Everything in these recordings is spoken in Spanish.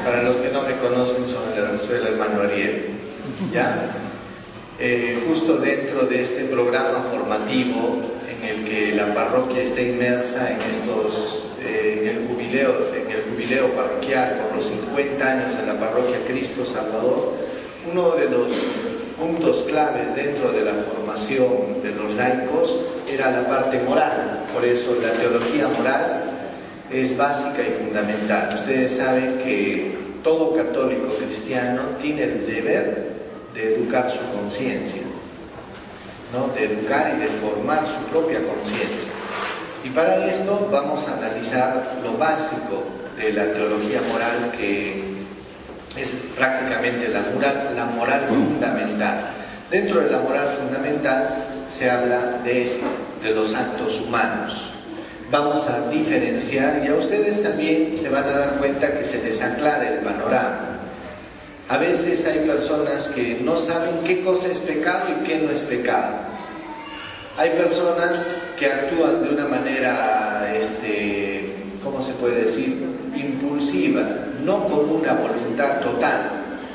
Para los que no me conocen, soy el hermano Ariel, ¿ya? Justo dentro de este programa formativo en el que la parroquia está inmersa en el jubileo parroquial por los 50 años de la parroquia Cristo Salvador, uno de los puntos claves dentro de la formación de los laicos era la parte moral. Por eso la teología moral es básica y fundamental. Ustedes saben que todo católico cristiano tiene el deber de educar su conciencia, ¿no? De educar y de formar su propia conciencia. Y para esto vamos a analizar lo básico de la teología moral, que es prácticamente la moral fundamental. Dentro de la moral fundamental se habla de esto, de los actos humanos. Vamos a diferenciar, y a ustedes también se van a dar cuenta que se les aclara el panorama. A veces hay personas que no saben qué cosa es pecado y qué no es pecado. Hay personas que actúan de una manera, ¿cómo se puede decir?, impulsiva, no con una voluntad total,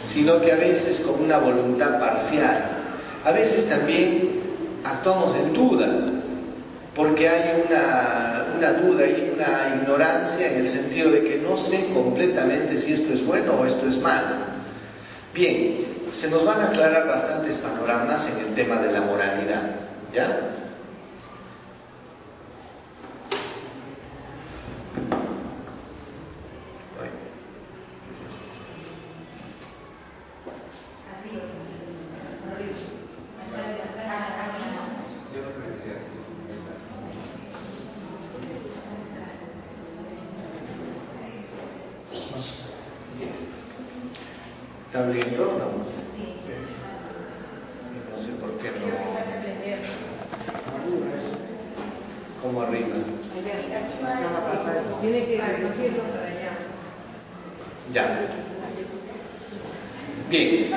sino que a veces con una voluntad parcial. A veces también actuamos en duda, porque hay una duda y una ignorancia en el sentido de que no sé completamente si esto es bueno o esto es malo. Bien, se nos van a aclarar bastantes panoramas en el tema de la moralidad, ¿ya? ¿Está abriendo o no? Sí. No sé por qué no. ¿Cómo arriba? Tiene que decirlo para allá. Ya. Bien,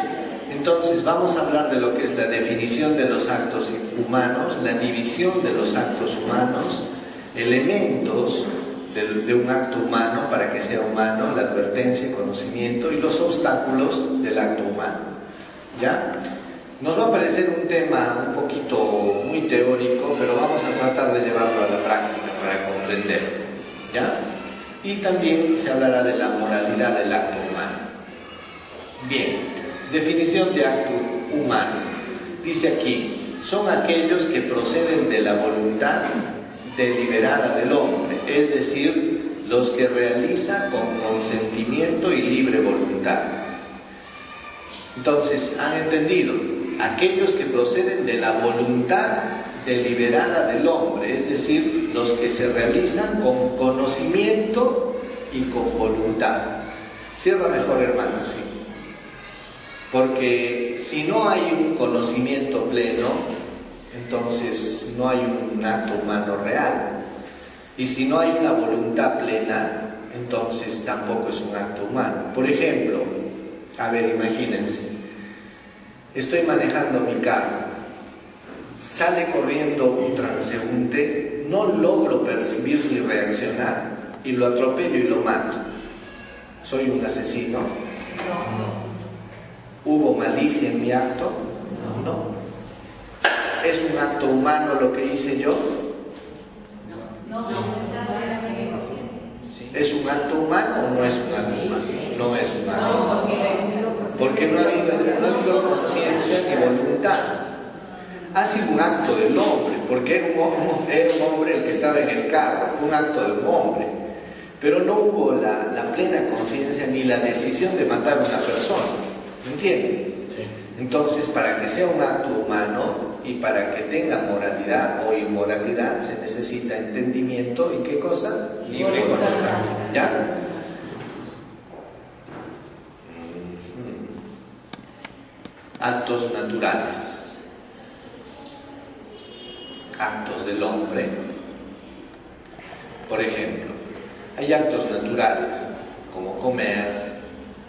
entonces vamos a hablar de lo que es la definición de los actos humanos, la división de los actos humanos, elementos de un acto humano para que sea humano, la advertencia, el conocimiento y los obstáculos del acto humano. ¿Ya? Nos va a parecer un tema un poquito muy teórico, pero vamos a tratar de llevarlo a la práctica para comprender. ¿Ya? Y también se hablará de la moralidad del acto humano. Bien, definición de acto humano. Dice aquí, son aquellos que proceden de la voluntad deliberada del hombre, es decir, los que realiza con consentimiento y libre voluntad. Entonces, ¿han entendido? Aquellos que proceden de la voluntad deliberada del hombre, es decir, los que se realizan con conocimiento y con voluntad. Cierra mejor, hermano, así. Porque si no hay un conocimiento pleno, entonces no hay un acto humano real. Y si no hay una voluntad plena, entonces tampoco es un acto humano. Por ejemplo, a ver, imagínense, estoy manejando mi carro, sale corriendo un transeúnte, no logro percibir ni reaccionar, y lo atropello y lo mato. ¿Soy un asesino? No. ¿Hubo malicia en mi acto? No. ¿Es un acto humano lo que hice yo? No. ¿Es un acto humano o no es un acto humano? No es un acto humano. Porque no ha habido conciencia ni voluntad. Ha sido un acto del hombre, porque era un hombre el que estaba en el carro, fue un acto de un hombre. Pero no hubo la plena conciencia ni la decisión de matar a una persona. ¿Me entienden? Sí. Entonces, para que sea un acto humano y para que tenga moralidad o inmoralidad, se necesita entendimiento y ¿qué cosa? Libre voluntad. ¿Ya? Actos naturales. Actos del hombre. Por ejemplo, hay actos naturales como comer,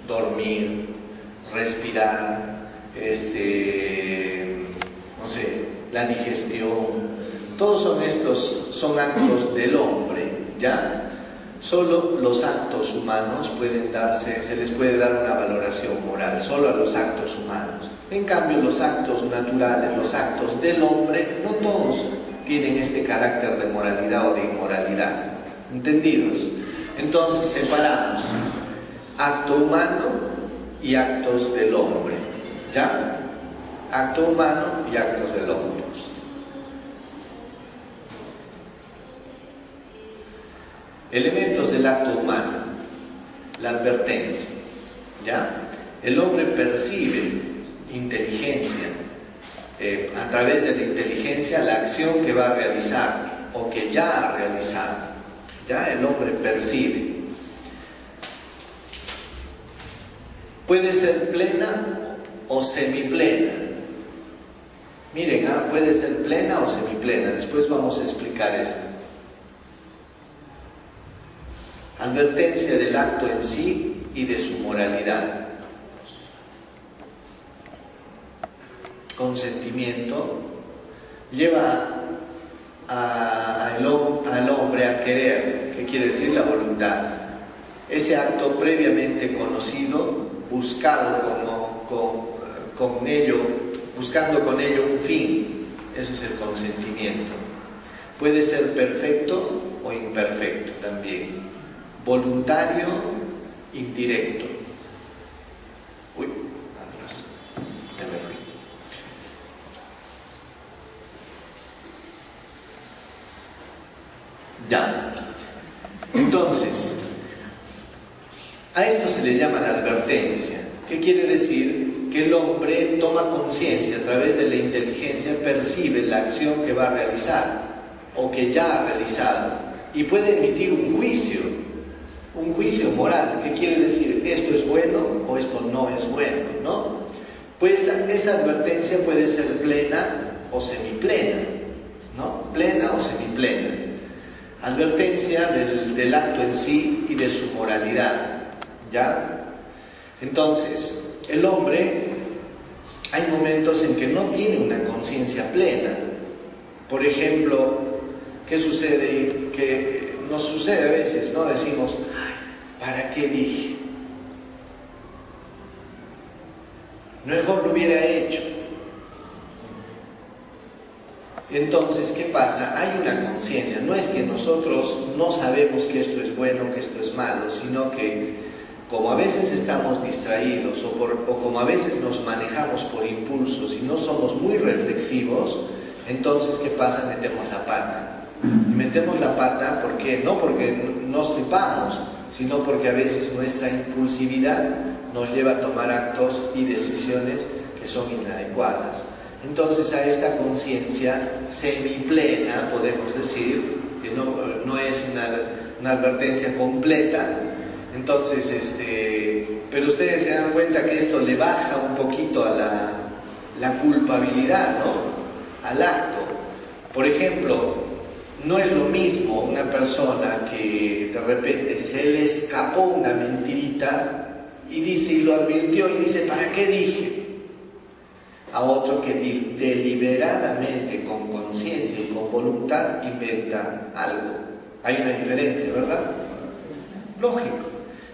dormir, respirar, no sé, la digestión. Todos son actos del hombre, ¿ya? Solo los actos humanos pueden darse, se les puede dar una valoración moral, solo a los actos humanos. En cambio, los actos naturales, los actos del hombre, no todos tienen este carácter de moralidad o de inmoralidad. ¿Entendidos? Entonces separamos acto humano y actos del hombre. ¿Ya? Acto humano y actos del hombre. Elementos del acto humano. La advertencia. ¿Ya? El hombre percibe inteligencia. A través de la inteligencia, la acción que va a realizar o que ya ha realizado. Ya el hombre percibe. Puede ser plena o semiplena. Miren, puede ser plena o semiplena. Después vamos a explicar esto. Advertencia del acto en sí y de su moralidad. Consentimiento lleva al hombre a querer, ¿qué quiere decir? La voluntad. Ese acto previamente conocido, buscado con ello, buscando con ello un fin. Eso es el consentimiento. Puede ser perfecto o imperfecto también. Voluntario, indirecto. Uy, adiós, ya me fui. Ya. Entonces, a esto se le llama la advertencia. ¿Qué quiere decir? Que el hombre toma conciencia a través de la inteligencia, percibe la acción que va a realizar o que ya ha realizado y puede emitir un juicio moral. ¿Qué quiere decir? Esto es bueno o esto no es bueno, ¿no? Pues esta advertencia puede ser plena o semiplena, ¿no? Plena o semiplena. Advertencia del acto en sí y de su moralidad, ¿ya? Entonces, el hombre, hay momentos en que no tiene una conciencia plena. Por ejemplo, ¿qué sucede? Que nos sucede a veces, ¿no? Decimos, ¿para qué dije? Mejor lo hubiera hecho. Entonces, ¿qué pasa? Hay una conciencia. No es que nosotros no sabemos que esto es bueno, que esto es malo, sino que como a veces estamos distraídos o como a veces nos manejamos por impulsos y no somos muy reflexivos, entonces, ¿qué pasa? Metemos la pata. Metemos la pata porque no sepamos, sino porque a veces nuestra impulsividad nos lleva a tomar actos y decisiones que son inadecuadas. Entonces, a esta conciencia semiplena, podemos decir, que no es una advertencia completa. Entonces, pero ustedes se dan cuenta que esto le baja un poquito a la culpabilidad, ¿no? Al acto. Por ejemplo, no es lo mismo una persona que de repente se le escapó una mentirita y lo advirtió y dice, ¿para qué dije? A otro que deliberadamente, con conciencia y con voluntad, inventa algo. Hay una diferencia, ¿verdad? Lógico.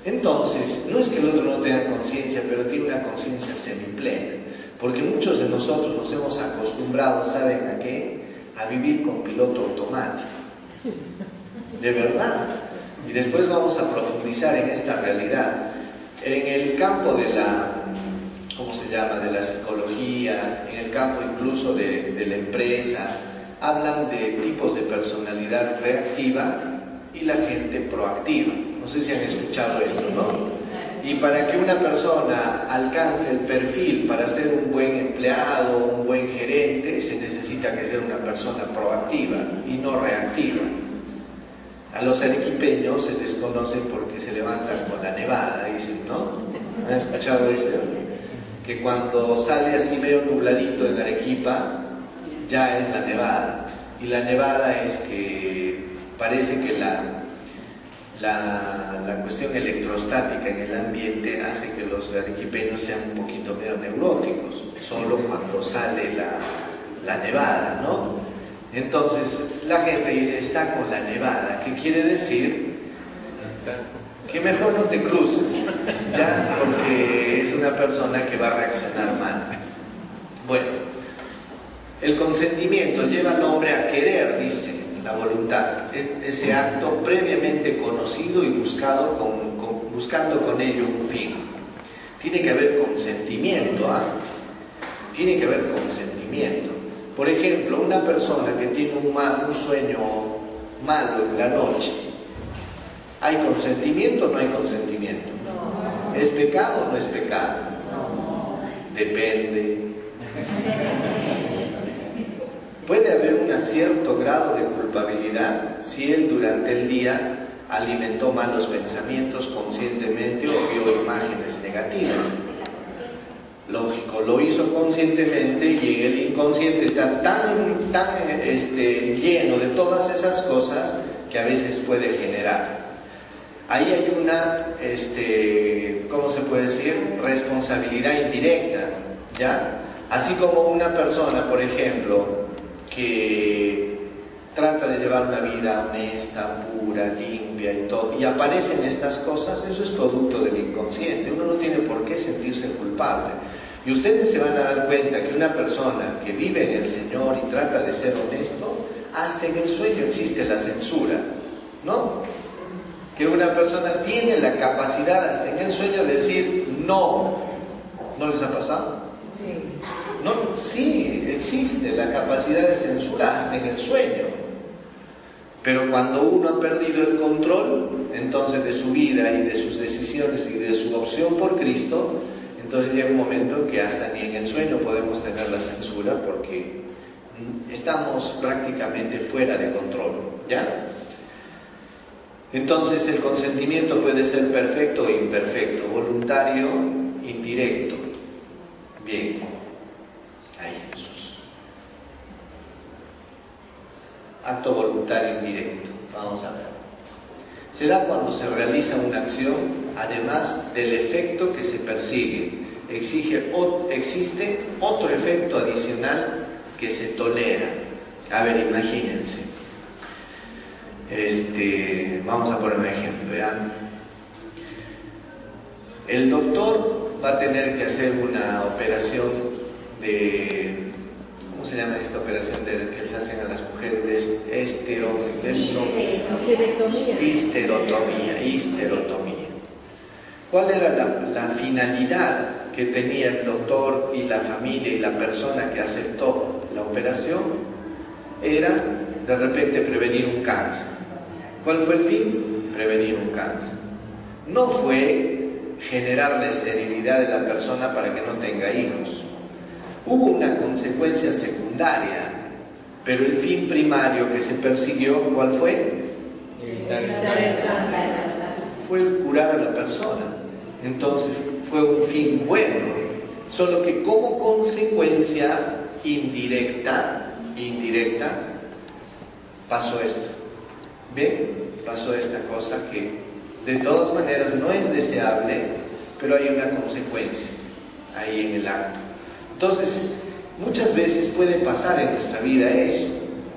Entonces, no es que el otro no tenga conciencia, pero tiene una conciencia semiplena. Porque muchos de nosotros nos hemos acostumbrado, ¿saben a qué? A vivir con piloto automático. De verdad. Y después vamos a profundizar en esta realidad. En el campo de la, ¿cómo se llama?, de la psicología, en el campo incluso de la empresa, hablan de tipos de personalidad reactiva y la gente proactiva. No sé si han escuchado esto, ¿no? Y para que una persona alcance el perfil para ser un buen empleado, un buen gerente, se necesita que sea una persona proactiva y no reactiva. A los arequipeños se les conoce porque se levantan con la nevada, dicen, ¿no? ¿Han escuchado esto? Que cuando sale así medio nubladito en Arequipa, ya es la nevada. Y la nevada es que parece que la cuestión electrostática en el ambiente hace que los arequipeños sean un poquito medio neuróticos, solo cuando sale la nevada, ¿no? Entonces la gente dice, está con la nevada. ¿Qué quiere decir? que mejor no te cruces, ya, porque es una persona que va a reaccionar mal. Bueno, el consentimiento lleva al hombre a querer, dice la voluntad, ese acto previamente conocido y buscando con ello un fin. Tiene que haber consentimiento, ¿ah? Tiene que haber consentimiento. Por ejemplo, una persona que tiene un sueño malo en la noche, ¿hay consentimiento o no hay consentimiento? No. ¿Es pecado o no es pecado? No. Depende. Puede haber un cierto grado de culpabilidad si él durante el día alimentó malos pensamientos conscientemente o vio imágenes negativas. Lógico, lo hizo conscientemente y el inconsciente está tan lleno de todas esas cosas que a veces puede generar. Ahí hay una, ¿cómo se puede decir? Responsabilidad indirecta, ¿ya? Así como una persona, por ejemplo, que trata de llevar una vida honesta, pura, limpia y todo, y aparecen estas cosas, eso es producto del inconsciente. Uno no tiene por qué sentirse culpable. Y ustedes se van a dar cuenta que una persona que vive en el Señor y trata de ser honesto, hasta en el sueño existe la censura, ¿no? Que una persona tiene la capacidad hasta en el sueño de decir no. ¿No les ha pasado? Sí. No, sí, existe la capacidad de censura hasta en el sueño. Pero cuando uno ha perdido el control, entonces, de su vida y de sus decisiones y de su opción por Cristo, entonces llega un momento en que hasta ni en el sueño podemos tener la censura porque estamos prácticamente fuera de control, ¿ya? Entonces el consentimiento puede ser perfecto o imperfecto, voluntario, indirecto. Bien. Ay, Jesús. Acto voluntario indirecto. Vamos a ver. Se da cuando se realiza una acción, además del efecto que se persigue. Existe otro efecto adicional que se tolera. A ver, imagínense. Vamos a poner un ejemplo, ¿vean? El doctor va a tener que hacer una operación de... ¿Cómo se llama esta operación que se hacen a las mujeres? De histerotomía. ¿Cuál era la finalidad que tenía el doctor y la familia y la persona que aceptó la operación? Era de repente prevenir un cáncer. ¿Cuál fue el fin? Prevenir un cáncer. No fue generar la esterilidad de la persona para que no tenga hijos. Hubo una consecuencia secundaria, pero el fin primario que se persiguió, ¿cuál fue? Evitar el cáncer. Fue el curar a la persona. Entonces fue un fin bueno, solo que como consecuencia indirecta pasó esto. ¿Ven? Pasó esta cosa que de todas maneras no es deseable, pero hay una consecuencia ahí en el acto. Entonces, muchas veces puede pasar en nuestra vida eso,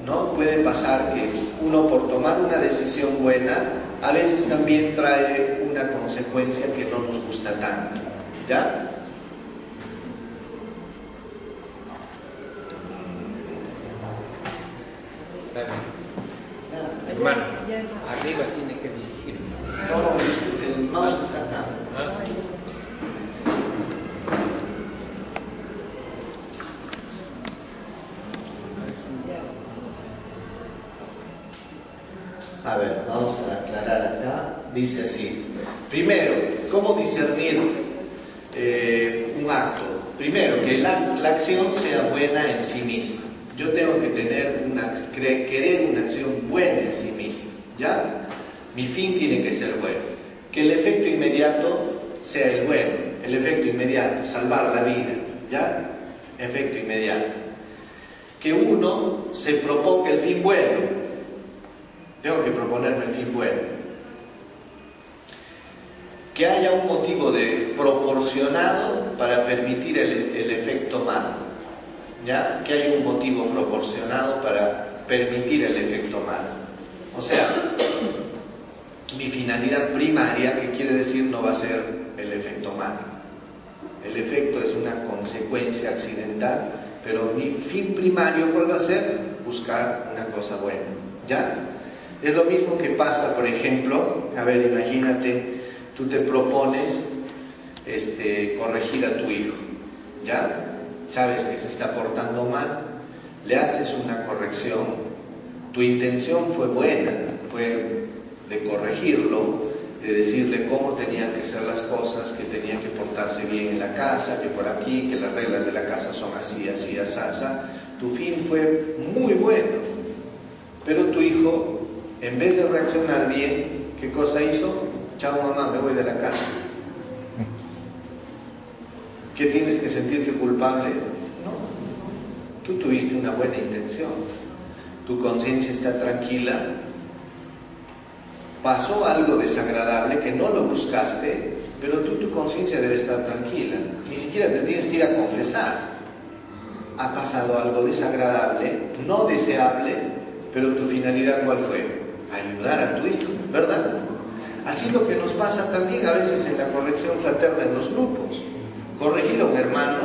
¿no? Puede pasar que uno, por tomar una decisión buena, a veces también trae una consecuencia que no nos gusta tanto, ¿ya? Hermano, arriba tiene que dirigir. No, el mouse está acá. A ver, vamos a aclarar acá. Dice así. Primero, ¿cómo discernir un acto? Primero, que la acción sea buena en sí misma. Yo tengo que querer una acción buena en sí misma, ¿ya? Mi fin tiene que ser bueno. Que el efecto inmediato sea el bueno, el efecto inmediato, salvar la vida, ¿ya? Efecto inmediato. Que uno se proponga el fin bueno. Tengo que proponerme el fin bueno. Que haya un motivo proporcionado para permitir el efecto malo. ¿Ya? Que haya un motivo proporcionado para permitir el efecto malo. O sea, mi finalidad primaria, que quiere decir no va a ser el efecto malo. El efecto es una consecuencia accidental, pero mi fin primario, ¿cuál va a ser? Buscar una cosa buena, ¿ya? Es lo mismo que pasa, por ejemplo, a ver, imagínate, tú te propones corregir a tu hijo, ¿ya? Sabes que se está portando mal, le haces una corrección, tu intención fue buena, fue de corregirlo, de decirle cómo tenían que ser las cosas, que tenía que portarse bien en la casa, que por aquí, que las reglas de la casa son así, así, así, así. Tu fin fue muy bueno, pero tu hijo, en vez de reaccionar bien, ¿qué cosa hizo? Chao mamá, me voy de la casa. ¿Qué tienes que sentirte culpable? No, tú tuviste una buena intención, tu conciencia está tranquila, pasó algo desagradable que no lo buscaste, pero tu conciencia debe estar tranquila, ni siquiera te tienes que ir a confesar. Ha pasado algo desagradable, no deseable, pero tu finalidad ¿cuál fue? Ayudar a tu hijo, ¿verdad? Así es lo que nos pasa también a veces en la corrección fraterna en los grupos. Corregir a un hermano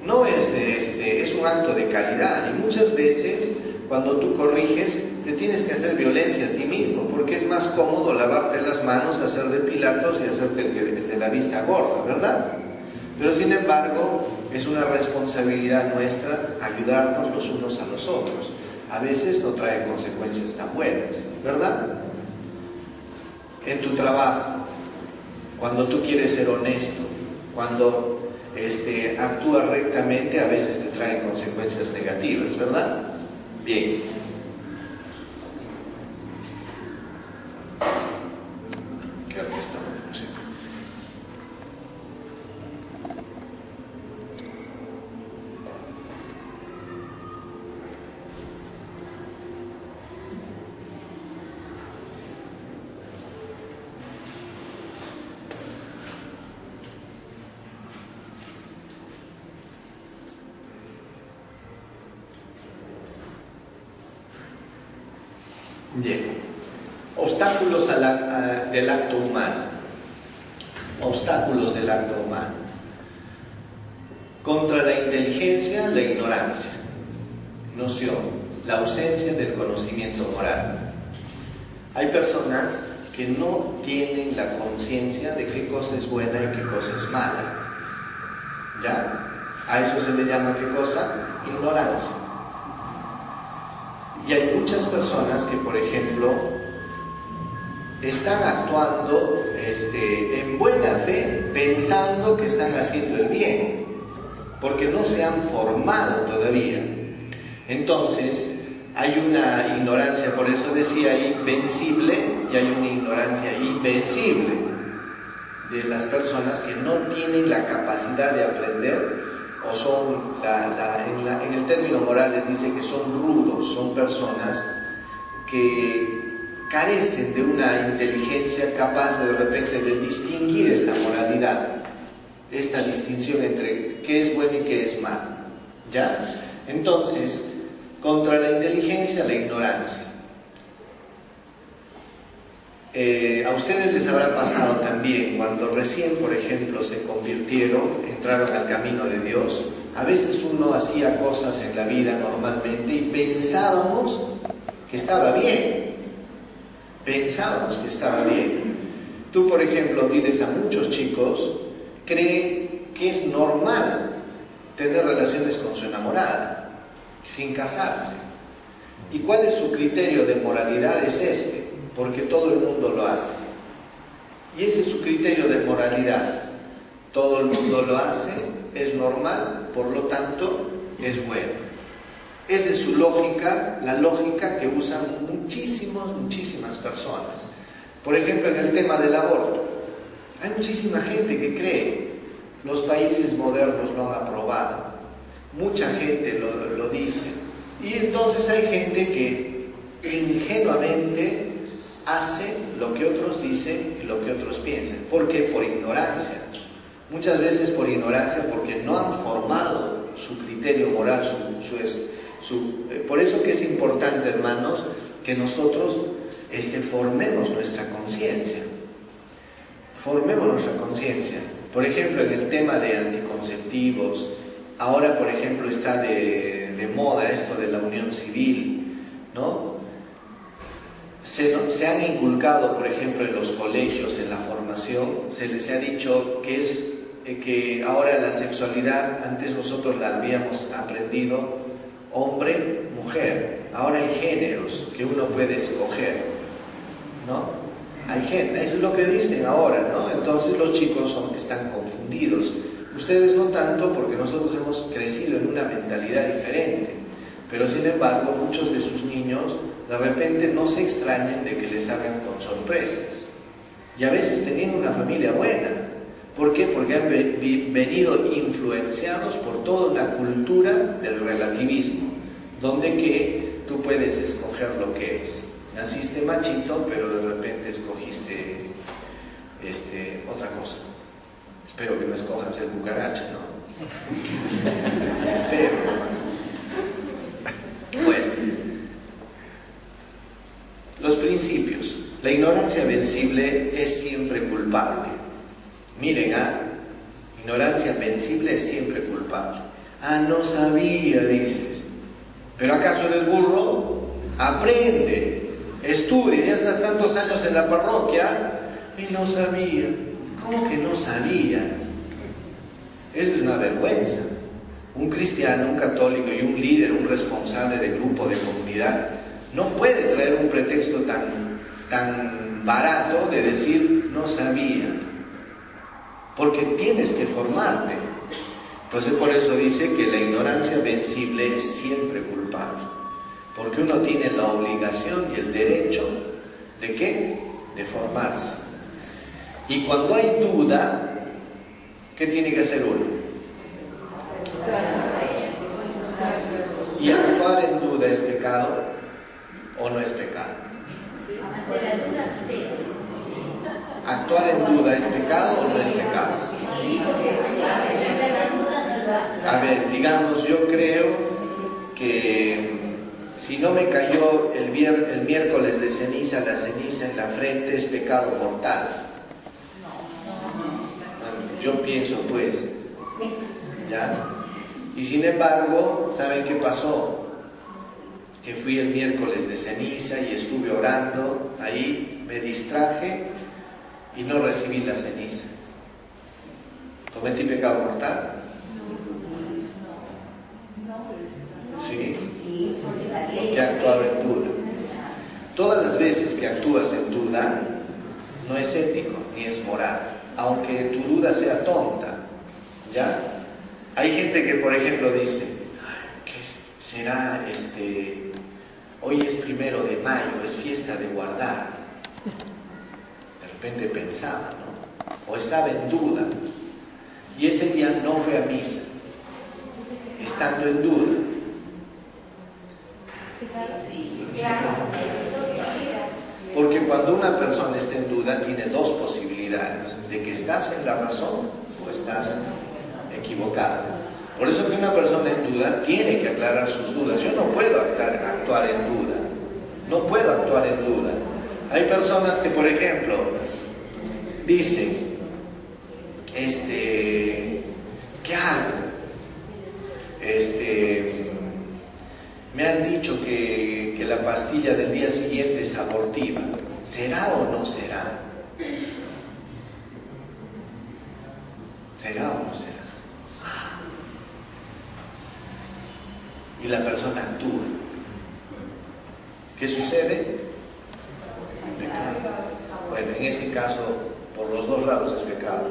no es un acto de caridad, y muchas veces cuando tú corriges te tienes que hacer violencia a ti mismo, porque es más cómodo lavarte las manos, hacer de Pilatos y hacerte el de la vista gorda, ¿verdad? Pero sin embargo es una responsabilidad nuestra ayudarnos los unos a los otros. A veces no trae consecuencias tan buenas, ¿verdad? En tu trabajo, cuando tú quieres ser honesto, cuando actúas rectamente, a veces te trae consecuencias negativas, ¿verdad? Bien. Creo que esto no funciona. Bien, obstáculos del acto humano. Obstáculos del acto humano. Contra la inteligencia, la ignorancia. Noción, la ausencia del conocimiento moral. Hay personas que no tienen la conciencia de qué cosa es buena y qué cosa es mala. ¿Ya? A eso se le llama ¿qué cosa? Ignorancia. Y hay muchas personas que, por ejemplo, están actuando en buena fe, pensando que están haciendo el bien, porque no se han formado todavía. Entonces, hay una ignorancia, por eso decía invencible, y hay una ignorancia invencible de las personas que no tienen la capacidad de aprender, o son, en el término Morales dice que son rudos, son personas que carecen de una inteligencia capaz de repente de distinguir esta moralidad, esta distinción entre qué es bueno y qué es malo, ¿ya? Entonces, contra la inteligencia, la ignorancia. A ustedes les habrá pasado también cuando recién, por ejemplo, se convirtieron, entraron al camino de Dios. A veces uno hacía cosas en la vida normalmente y pensábamos que estaba bien. Pensábamos que estaba bien. Tú, por ejemplo, diles a muchos chicos, creen que es normal tener relaciones con su enamorada, sin casarse. ¿Y cuál es su criterio de moralidad? Es porque todo el mundo lo hace. Y ese es su criterio de moralidad. Todo el mundo lo hace, es normal, por lo tanto, es bueno. Esa es su lógica, la lógica que usan muchísimas personas. Por ejemplo, en el tema del aborto, hay muchísima gente que cree, los países modernos lo han aprobado, mucha gente lo dice, y entonces hay gente que ingenuamente hace lo que otros dicen y lo que otros piensan. ¿Por qué? Por ignorancia. Muchas veces por ignorancia, porque no han formado su criterio moral, por eso que es importante, hermanos, que nosotros formemos nuestra conciencia. Formemos nuestra conciencia. Por ejemplo, en el tema de anticonceptivos, ahora, por ejemplo, está de moda esto de la unión civil, ¿no? Se han inculcado, por ejemplo, en los colegios, en la formación, se les ha dicho que ahora la sexualidad, antes nosotros la habíamos aprendido hombre, mujer, ahora hay géneros que uno puede escoger, ¿no? Hay género, eso es lo que dicen ahora, ¿no? Entonces los chicos están confundidos. Ustedes no tanto, porque nosotros hemos crecido en una mentalidad diferente, pero sin embargo muchos de sus niños de repente no se extrañen de que les hagan con sorpresas, y a veces teniendo una familia buena. ¿Por qué? Porque han venido influenciados por toda una cultura del relativismo, donde que tú puedes escoger lo que eres. Naciste machito, pero de repente escogiste otra cosa. Espero que no escojas el cucaracha, ¿no? Espero nomás. Bueno, los principios. La ignorancia vencible es siempre culpable. Miren, ignorancia vencible es siempre culpable. No sabía, dices. ¿Pero acaso eres burro? Aprende, estudia, ya estás tantos años en la parroquia y no sabía. ¿Cómo que no sabía? Eso es una vergüenza. Un cristiano, un católico y un líder, un responsable de grupo, de comunidad, no puede traer un pretexto tan barato de decir no sabía, porque tienes que formarte. Entonces por eso dice que la ignorancia vencible es siempre culpable, porque uno tiene la obligación y el derecho ¿de qué? De formarse. Y cuando hay duda, ¿qué tiene que hacer uno? ¿Y actuar en duda es pecado o no es pecado? ¿Actuar en duda es pecado o no es pecado? A ver, digamos, yo creo que si no me cayó el miércoles de ceniza, la ceniza en la frente es pecado mortal. Yo pienso pues, ¿ya? Y sin embargo, ¿saben qué pasó? Que fui el miércoles de ceniza y estuve orando, ahí me distraje y no recibí la ceniza. ¿Cometí pecado mortal? Sí, porque actuaba en duda. Todas las veces que actúas en duda, no es ético ni es moral, aunque tu duda sea tonta, ¿ya? Hay gente que, por ejemplo, dice, ¿qué será hoy es 1 de mayo, es fiesta de guardar? De repente pensaba, ¿no? O estaba en duda, y ese día no fue a misa, estando en duda. Porque cuando una persona está en duda, tiene dos posibilidades: de que estás en la razón o estás equivocado. Por eso que una persona en duda tiene que aclarar sus dudas. Yo no puedo actuar en duda. No puedo actuar en duda. Hay personas que, por ejemplo, dicen, ¿qué hago? Me han dicho que la pastilla del día siguiente es abortiva. ¿Será o no será? ¿Será o no será? Y la persona actúa. ¿Qué sucede? Pecado. Bueno, en ese caso, por los dos lados es pecado.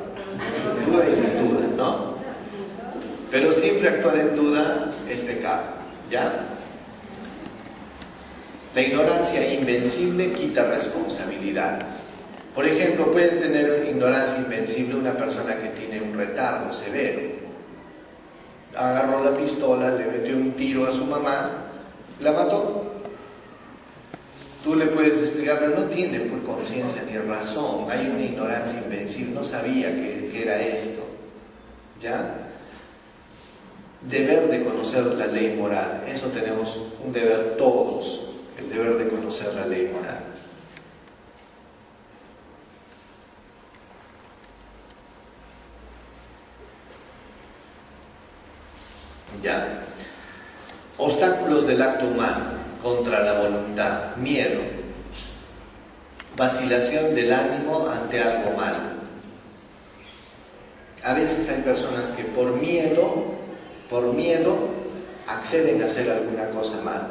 Sin duda y sin duda, ¿no? Pero siempre actuar en duda es pecado, ¿ya? La ignorancia invencible quita responsabilidad. Por ejemplo, puede tener ignorancia invencible una persona que tiene un retardo severo. Agarró la pistola, le metió un tiro a su mamá, la mató. Tú le puedes explicar, pero no tiene por conciencia ni razón. Hay una ignorancia invencible, no sabía que era esto, ¿ya? Deber de conocer la ley moral, eso tenemos un deber todos, el deber de conocer la ley moral. ¿ya? Obstáculos del acto humano contra la voluntad: miedo, vacilación del ánimo ante algo malo. A veces hay personas que por miedo acceden a hacer alguna cosa mala,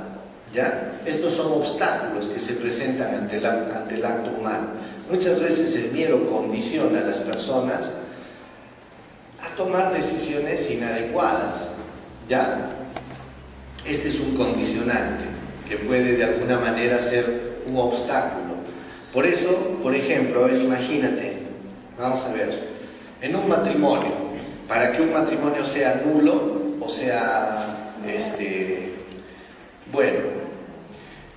¿ya? Estos son obstáculos que se presentan ante el acto humano. Muchas veces el miedo condiciona a las personas a tomar decisiones inadecuadas, ¿ya? Este es un condicionante que puede de alguna manera ser un obstáculo. Por eso, por ejemplo, imagínate, vamos a ver, en un matrimonio, para que un matrimonio sea nulo, o sea, bueno,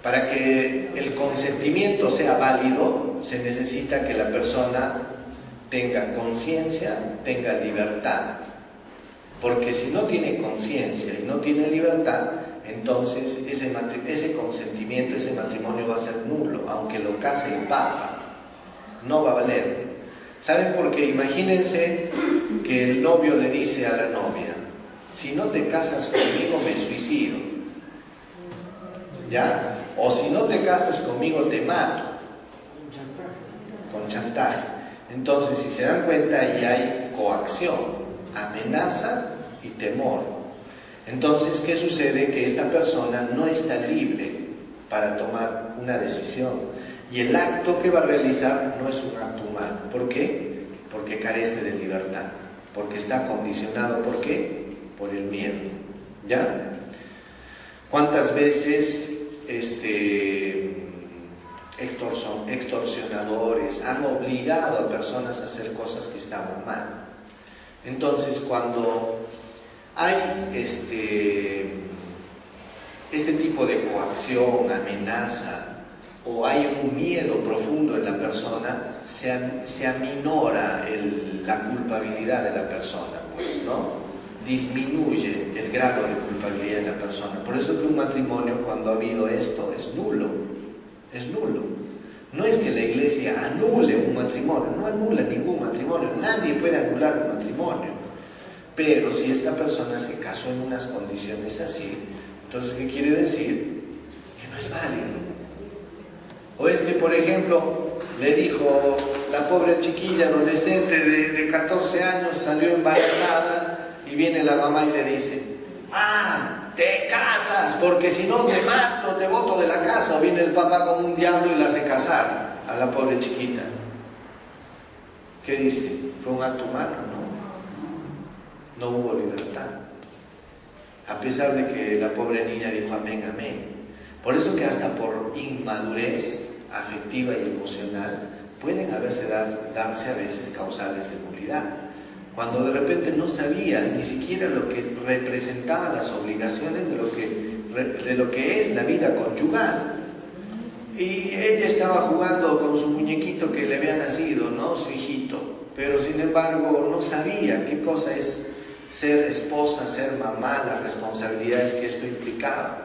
para que el consentimiento sea válido, se necesita que la persona tenga conciencia, tenga libertad. Porque si no tiene conciencia y no tiene libertad, entonces ese consentimiento, ese matrimonio va a ser nulo, aunque lo case el Papa, no va a valer. ¿Saben por qué? Imagínense que el novio le dice a la novia: si no te casas conmigo me suicido, ¿ya? O si no te casas conmigo te mato, con chantaje. Entonces, si se dan cuenta, ahí hay coacción, amenaza y temor. Entonces, ¿qué sucede? Que esta persona no está libre para tomar una decisión, y el acto que va a realizar no es un acto humano. ¿Por qué? Porque carece de libertad, porque está condicionado. ¿Por qué? Por el miedo, ¿ya? ¿Cuántas veces extorsionadores han obligado a personas a hacer cosas que estaban mal? Entonces, cuando hay este tipo de coacción, amenaza, o hay un miedo profundo en la persona, se aminora la culpabilidad de la persona, pues, ¿no? Disminuye el grado de culpabilidad de la persona. Por eso que un matrimonio, cuando ha habido esto, es nulo. Es nulo. No es que la iglesia anule un matrimonio, no anula ningún matrimonio, nadie puede anular un matrimonio. Pero si esta persona se casó en unas condiciones así, entonces, ¿qué quiere decir? Que no es válido. O es que, por ejemplo, le dijo la pobre chiquilla adolescente de 14 años, salió embarazada, y viene la mamá y le dice: ah, te casas, porque si no te mato, te boto de la casa. O viene el papá con un diablo y la hace casar a la pobre chiquita. ¿Qué dice? ¿Fue un acto humano? No. No hubo libertad. A pesar de que la pobre niña dijo amén, amén. Por eso que hasta por inmadurez afectiva y emocional pueden darse a veces causales de nulidad, cuando de repente no sabía ni siquiera lo que representaban las obligaciones de lo que es la vida conyugal. Y ella estaba jugando con su muñequito que le había nacido, ¿no? Su hijito, pero sin embargo no sabía qué cosa es ser esposa, ser mamá, las responsabilidades que esto implicaba.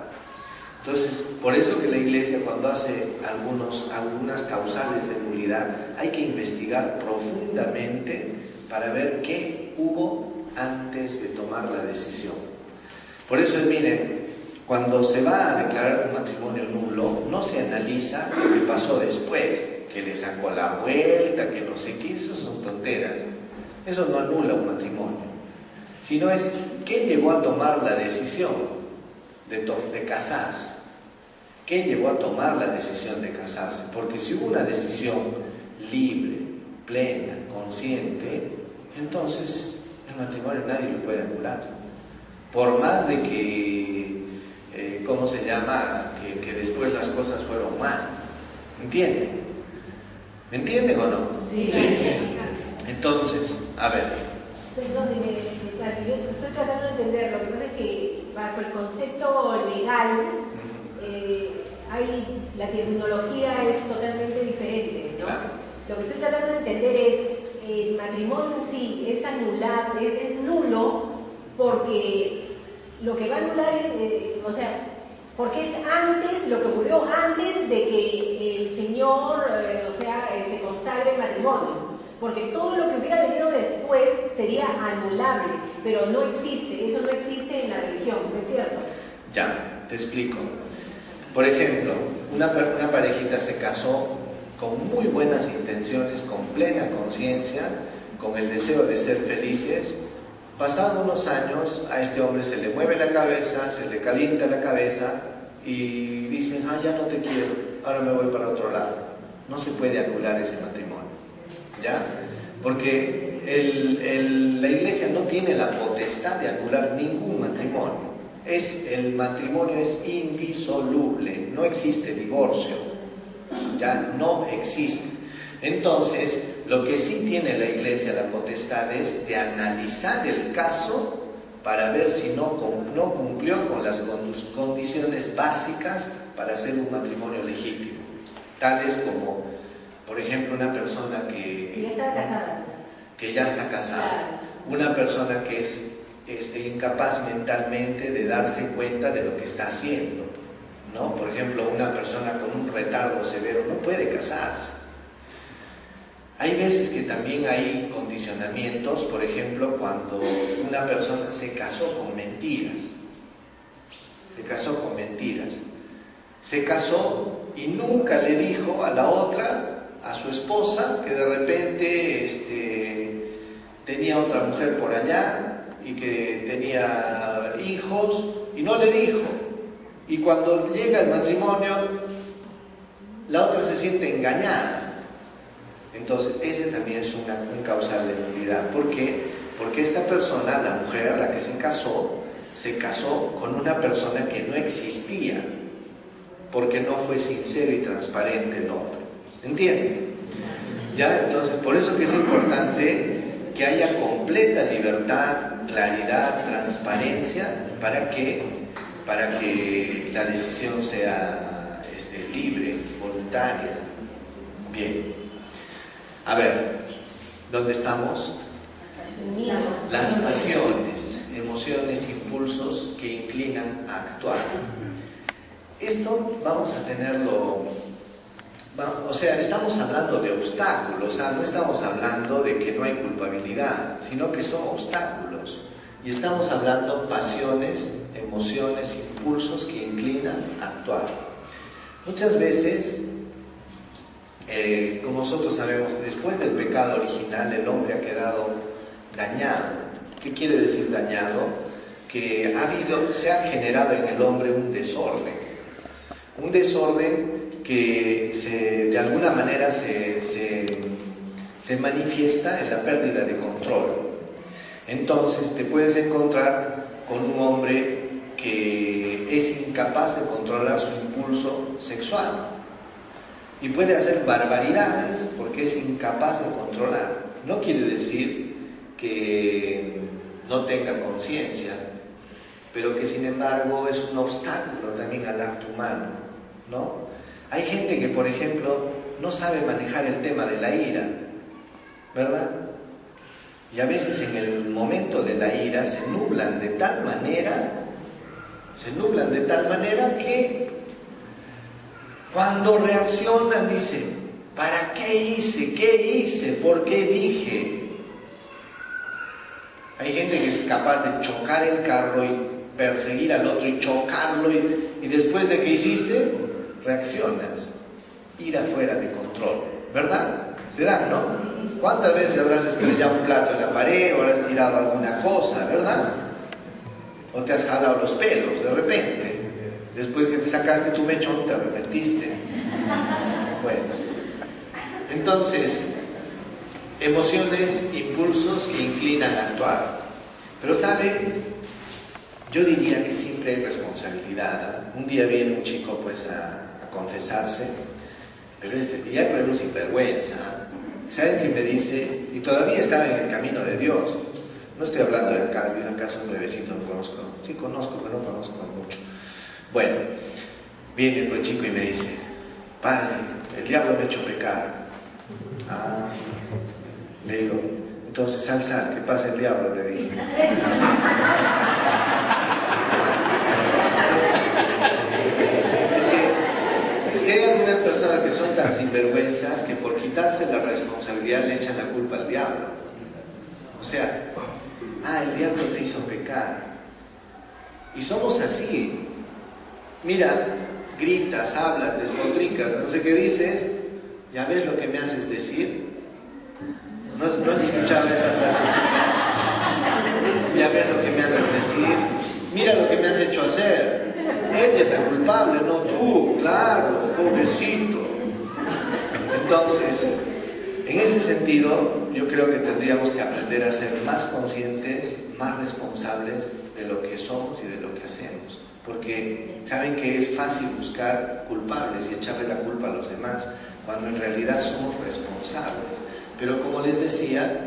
Entonces, por eso que la iglesia, cuando hace algunas causales de nulidad, hay que investigar profundamente para ver qué hubo antes de tomar la decisión. Por eso, miren, cuando se va a declarar un matrimonio nulo, no se analiza lo que pasó después, que le sacó la vuelta, que no sé qué, eso son tonteras. Eso no anula un matrimonio, sino es qué llevó a tomar la decisión de casarse. ¿Qué llevó a tomar la decisión de casarse? Porque si hubo una decisión libre, plena, consciente, entonces el matrimonio nadie lo puede anular. Por más de que, ¿cómo se llama? Que después las cosas fueron mal. ¿Entienden? ¿Me entienden o no? Sí. Entonces, a ver. Perdóneme, yo estoy tratando de entender. Lo que pasa es que bajo el concepto legal, la terminología es totalmente diferente, ¿no? Claro. Lo que estoy tratando de entender es, el matrimonio en sí es anulable, es nulo, porque lo que va a anular es, o sea, porque es antes, lo que ocurrió antes de que el Señor, se consagre el matrimonio. Porque todo lo que hubiera venido después sería anulable, pero no existe, eso no existe en la religión, ¿no es cierto? Ya, te explico. Por ejemplo, una parejita se casó con muy buenas intenciones, con plena conciencia, con el deseo de ser felices. Pasados unos años, a este hombre se le mueve la cabeza, se le calienta la cabeza y dicen, ah, ya no te quiero, ahora me voy para otro lado. No se puede anular ese matrimonio, ¿ya? Porque la iglesia no tiene la potestad de anular ningún matrimonio. El matrimonio es indisoluble, no existe divorcio, ya no existe. Entonces, lo que sí tiene la iglesia la potestad es de analizar el caso para ver si no cumplió con las condiciones básicas para hacer un matrimonio legítimo, tales como, por ejemplo, una persona que ya está casada, que ya está casada, una persona que es incapaz mentalmente de darse cuenta de lo que está haciendo, ¿no? Por ejemplo, una persona con un retardo severo no puede casarse. Hay veces que también hay condicionamientos, por ejemplo, cuando una persona se casó con mentiras. Se casó y nunca le dijo a la otra, a su esposa, que de repente tenía otra mujer por allá y que tenía hijos, y no le dijo. Y cuando llega el matrimonio, la otra se siente engañada. Entonces, ese también es un causal de nulidad. ¿Por qué? Porque esta persona, la mujer, la que se casó con una persona que no existía, porque no fue sincero y transparente el hombre. ¿Entienden? ¿Ya? Entonces, por eso que es importante que haya completa libertad, claridad, transparencia, para que la decisión sea libre, voluntaria. Bien. A ver, ¿dónde estamos? Las pasiones, emociones, impulsos que inclinan a actuar. Esto vamos a tenerlo, o sea, estamos hablando de obstáculos, no estamos hablando de que no hay culpabilidad, sino que son obstáculos. Y estamos hablando pasiones, emociones, impulsos que inclinan a actuar. Muchas veces, como nosotros sabemos, después del pecado original el hombre ha quedado dañado. ¿Qué quiere decir dañado? Que se ha generado en el hombre un desorden que de alguna manera se manifiesta en la pérdida de control. Entonces te puedes encontrar con un hombre que es incapaz de controlar su impulso sexual y puede hacer barbaridades porque es incapaz de controlar. No quiere decir que no tenga conciencia, pero que sin embargo es un obstáculo también al acto humano, ¿no? Hay gente que, por ejemplo, no sabe manejar el tema de la ira, ¿verdad? Y a veces en el momento de la ira se nublan de tal manera que cuando reaccionan dicen, ¿para qué hice? ¿Qué hice? ¿Por qué dije? Hay gente que es capaz de chocar el carro y perseguir al otro y chocarlo y después de que hiciste, reaccionas. Ira fuera de control, ¿verdad? Se da, ¿no? ¿Cuántas veces habrás estrellado un plato en la pared o habrás tirado alguna cosa, ¿verdad? O te has jalado los pelos de repente. Después que te sacaste tu mechón, te arrepentiste. Bueno, entonces, emociones, impulsos que inclinan a actuar. Pero ¿sabe? Yo diría que siempre hay responsabilidad. Un día viene un chico pues a confesarse, pero ya era un sinvergüenza. ¿Saben qué me dice? Y todavía estaba en el camino de Dios. No estoy hablando de acaso un nuevecito, no conozco. Sí conozco, pero no conozco mucho. Bueno, viene el chico y me dice, padre, el diablo me ha hecho pecar. Ah, le digo, entonces sal, que pase el diablo, le dije. Es que hay algunas personas que son tan sinvergüenzas que por quitarse la responsabilidad le echan la culpa al diablo. O sea, el diablo te hizo pecar. Y somos así. Mira, gritas, hablas, despotricas, no sé qué dices, ¿ya ves lo que me haces decir? ¿No has escuchado esa frasecita? Ya ves lo que me haces decir. Mira lo que me has hecho hacer. Ella es la culpable, no tú, claro, pobrecito. Entonces, en ese sentido, yo creo que tendríamos que aprender a ser más conscientes, más responsables de lo que somos y de lo que hacemos. Porque saben que es fácil buscar culpables y echarle la culpa a los demás, cuando en realidad somos responsables. Pero como les decía,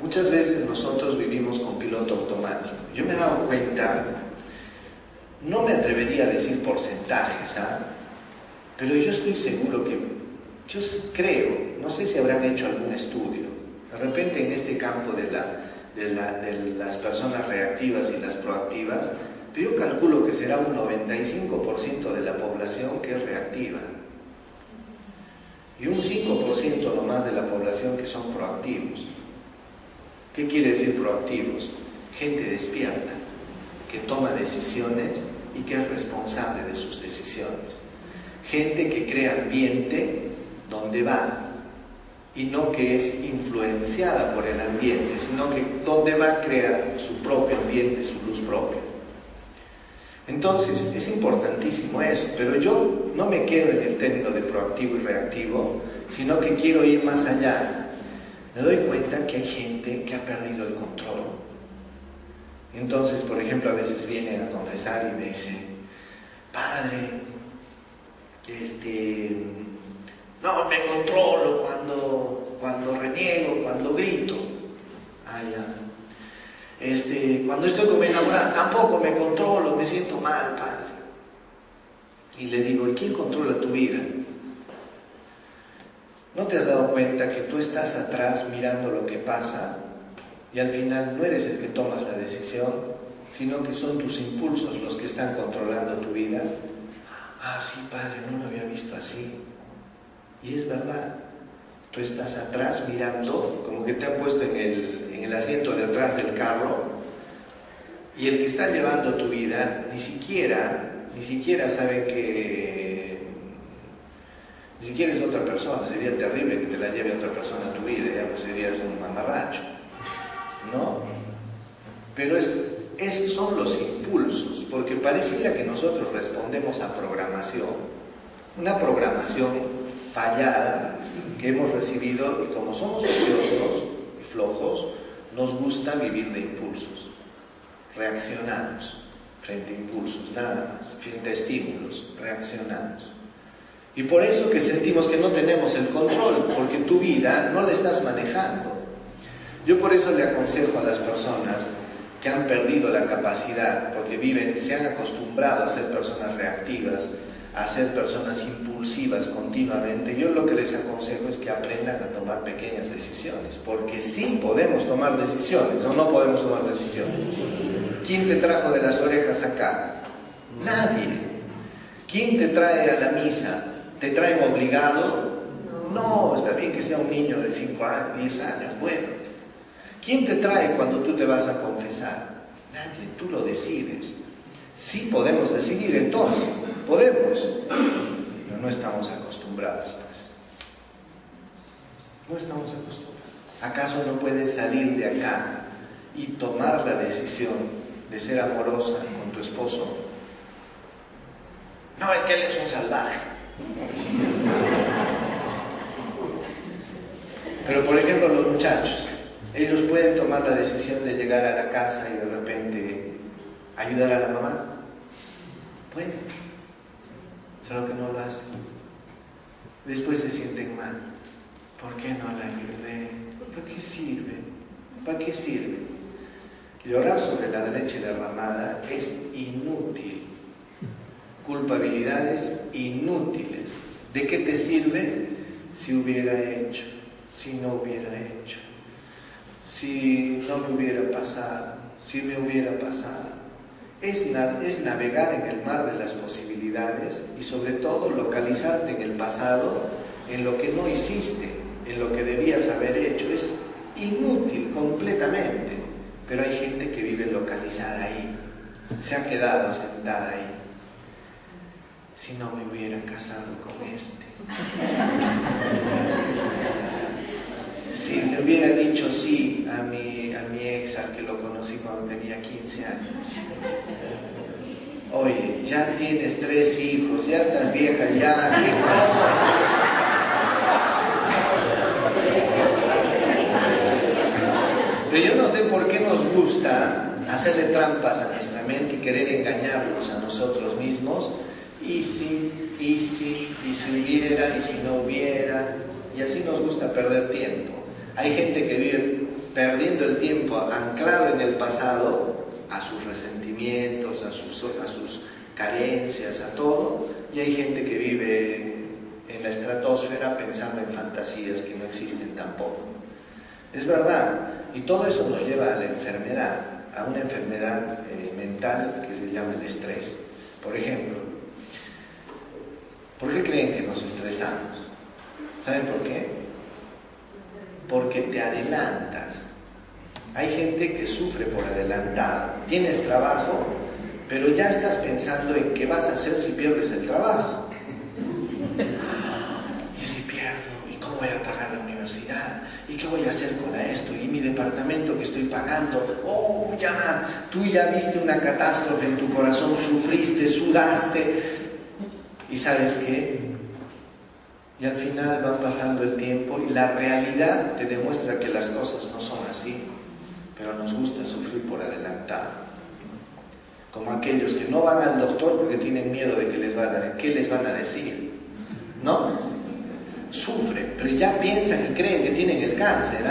muchas veces nosotros vivimos con piloto automático. Yo me he dado cuenta, no me atrevería a decir porcentajes, pero yo estoy seguro que, yo creo, no sé si habrán hecho algún estudio, de repente en este campo de las personas reactivas y las proactivas, pero yo calculo que será un 95% de la población que es reactiva y un 5% nomás de la población que son proactivos. ¿Qué quiere decir proactivos? Gente despierta, que toma decisiones y que es responsable de sus decisiones. Gente que crea ambiente donde va y no que es influenciada por el ambiente, sino que donde va crea su propio ambiente, su luz propia. Entonces es importantísimo eso, pero yo no me quedo en el término de proactivo y reactivo, sino que quiero ir más allá. Me doy cuenta que hay gente que ha perdido el control. Entonces, por ejemplo, a veces vienen a confesar y me dicen: padre, no me controlo cuando reniego, cuando grito. Cuando estoy con mi enamorada tampoco me controlo, me siento mal, padre. Y le digo: ¿y quién controla tu vida? ¿No te has dado cuenta que tú estás atrás mirando lo que pasa y al final no eres el que tomas la decisión, sino que son tus impulsos los que están controlando tu vida? Ah, sí, padre, no lo había visto así. Y es verdad, tú estás atrás mirando, como que te han puesto en el asiento de atrás del carro, y el que está llevando tu vida ni siquiera sabe que ni siquiera es otra persona. Sería terrible que te la lleve otra persona a tu vida, ya pues serías un mamarracho, ¿no? Pero esos son los impulsos, porque pareciera que nosotros respondemos a programación, una programación fallada que hemos recibido, y como somos ociosos y flojos, nos gusta vivir de impulsos. Reaccionamos frente a impulsos, nada más, frente a estímulos, reaccionamos. Y por eso que sentimos que no tenemos el control, porque tu vida no la estás manejando. Yo por eso le aconsejo a las personas que han perdido la capacidad, porque se han acostumbrado a ser personas reactivas, a ser personas impulsivas continuamente, yo lo que les aconsejo es que aprendan a tomar pequeñas decisiones, porque sí podemos tomar decisiones, o no podemos tomar decisiones. ¿Quién te trajo de las orejas acá? Nadie. ¿Quién te trae a la misa? ¿Te traen obligado? No, está bien que sea un niño de 5 años, 10 años, bueno. ¿Quién te trae cuando tú te vas a confesar? Nadie, tú lo decides. Sí podemos decidir, entonces, podemos, pero no estamos acostumbrados, pues. No estamos acostumbrados. ¿Acaso no puedes salir de acá y tomar la decisión de ser amorosa con tu esposo? No, es que él es un salvaje. Pero por ejemplo los muchachos, ellos pueden tomar la decisión de llegar a la casa y de repente ayudar a la mamá. Pueden, solo que no lo hacen. Después se sienten mal. ¿Por qué no la ayudé? ¿Para qué sirve? ¿Para qué sirve? Llorar sobre la leche derramada es inútil. Culpabilidades inútiles. ¿De qué te sirve? Si hubiera hecho, si no hubiera hecho, si no me hubiera pasado, si me hubiera pasado. Es navegar en el mar de las posibilidades y sobre todo localizarte en el pasado, en lo que no hiciste, en lo que debías haber hecho. Es inútil completamente, pero hay gente que vive localizada ahí. se ha quedado sentada ahí. Si no me hubiera casado con este. Si le hubiera dicho sí a mi ex, al que lo conocí cuando tenía 15 años. Oye, ya tienes 3 hijos, ya estás vieja, ya. Pero yo no sé por qué nos gusta hacerle trampas a nuestra mente y querer engañarnos a nosotros mismos. Y si hubiera, y si no hubiera, y así nos gusta perder tiempo. Hay gente que vive perdiendo el tiempo anclado en el pasado, a sus resentimientos, a sus carencias, a todo, y hay gente que vive en la estratosfera pensando en fantasías que no existen tampoco. Es verdad, y todo eso nos lleva a la enfermedad, a una enfermedad mental que se llama el estrés. Por ejemplo, ¿por qué creen que nos estresamos? ¿Saben por qué? Porque te adelantas. Hay gente que sufre por adelantado. Tienes trabajo, pero ya estás pensando en qué vas a hacer si pierdes el trabajo. ¿Y si pierdo? ¿Y cómo voy a pagar la universidad? ¿Y qué voy a hacer con esto? ¿Y mi departamento que estoy pagando? ¡Oh, ya! Tú ya viste una catástrofe en tu corazón, sufriste, sudaste. ¿Y sabes qué? Y al final va pasando el tiempo y la realidad te demuestra que las cosas no son así. Pero nos gusta sufrir por adelantado. Como aquellos que no van al doctor porque tienen miedo de que qué les van a decir. ¿No? Sufren, pero ya piensan y creen que tienen el cáncer,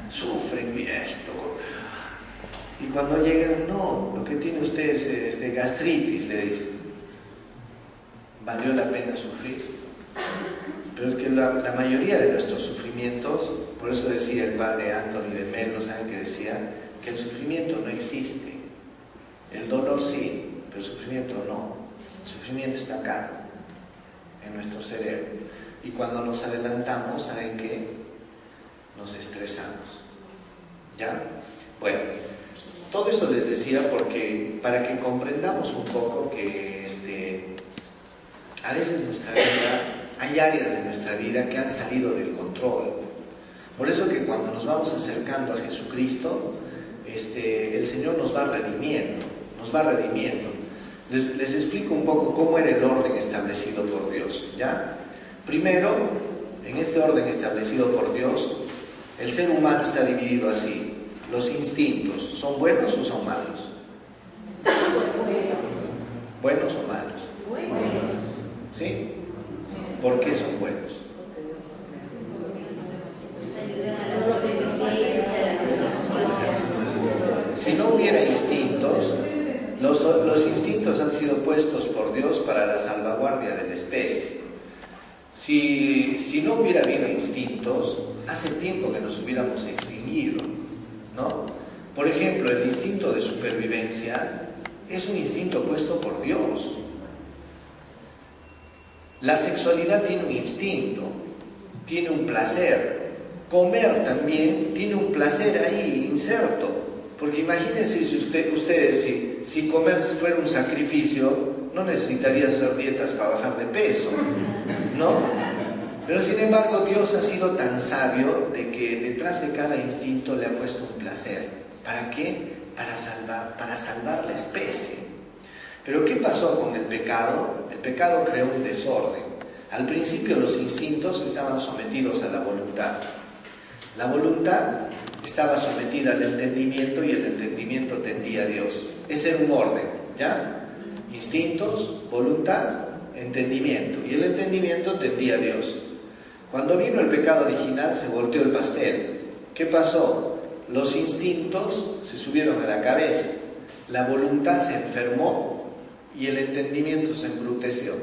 sufren y esto. Y cuando llegan, no, lo que tiene usted es gastritis, le dicen. ¿Valió la pena sufrir? Pero es que la mayoría de nuestros sufrimientos, por eso decía el padre Anthony de Melo, ¿saben qué decía? Que el sufrimiento no existe. El dolor sí, pero el sufrimiento no. El sufrimiento está acá, en nuestro cerebro. Y cuando nos adelantamos, ¿saben qué? Nos estresamos. ¿Ya? Bueno, todo eso les decía porque para que comprendamos un poco que a veces en nuestra vida hay áreas de nuestra vida que han salido del control. Por eso que cuando nos vamos acercando a Jesucristo, el Señor nos va redimiendo, Les explico un poco cómo era el orden establecido por Dios, ¿ya? Primero, en este orden establecido por Dios, el ser humano está dividido así. Los instintos, ¿son buenos o son malos? ¿Buenos o malos? Buenos. ¿Sí? ¿Por qué son buenos? Si no hubiera instintos, los instintos han sido puestos por Dios para la salvaguardia de la especie. Si no hubiera habido instintos, hace tiempo que nos hubiéramos extinguido, ¿no? Por ejemplo, el instinto de supervivencia es un instinto puesto por Dios. La sexualidad tiene un instinto, tiene un placer. Comer también tiene un placer ahí inserto. Porque imagínense si ustedes, si comer fuera un sacrificio, no necesitaría hacer dietas para bajar de peso, ¿no? Pero sin embargo Dios ha sido tan sabio de que detrás de cada instinto le ha puesto un placer. ¿Para qué? Para salvar la especie. Pero ¿qué pasó con el pecado? El pecado creó un desorden. Al principio los instintos estaban sometidos a la voluntad. La voluntad estaba sometida al entendimiento y el entendimiento tendía a Dios. Ese era un orden, ¿ya? Instintos, voluntad, entendimiento. Y el entendimiento tendía a Dios. Cuando vino el pecado original se volteó el pastel. ¿Qué pasó? Los instintos se subieron a la cabeza. La voluntad se enfermó y el entendimiento se embruteció.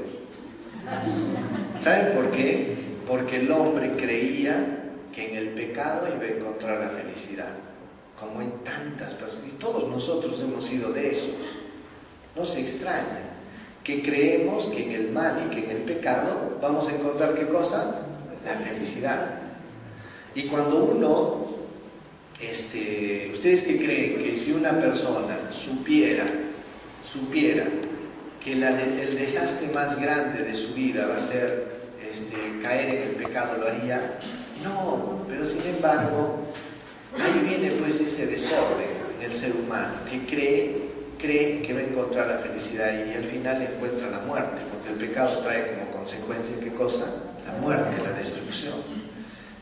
¿Saben por qué? Porque el hombre creía que en el pecado iba a encontrar la felicidad, como en tantas personas, y todos nosotros hemos sido de esos. No se extraña que creemos que en el mal y que en el pecado vamos a encontrar ¿qué cosa? La felicidad. Y cuando uno, ¿ustedes qué creen? Que si una persona supiera supiera que el desastre más grande de su vida va a ser caer en el pecado, ¿lo haría? No, pero sin embargo, ahí viene pues ese desorden en el ser humano, que cree que va a encontrar la felicidad y al final encuentra la muerte, porque el pecado trae como consecuencia, ¿qué cosa? La muerte, la destrucción.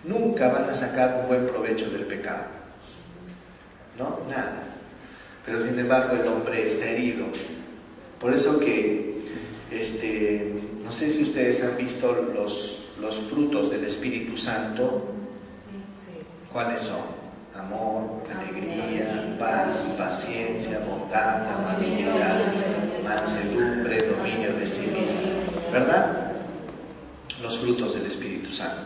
Nunca van a sacar un buen provecho del pecado, ¿no? Nada. Pero sin embargo el hombre está herido. Por eso que, no sé si ustedes han visto los frutos del Espíritu Santo. ¿Cuáles son? Amor, alegría, paz, paciencia, bondad, amabilidad, mansedumbre, dominio de sí mismo. ¿Verdad? Los frutos del Espíritu Santo.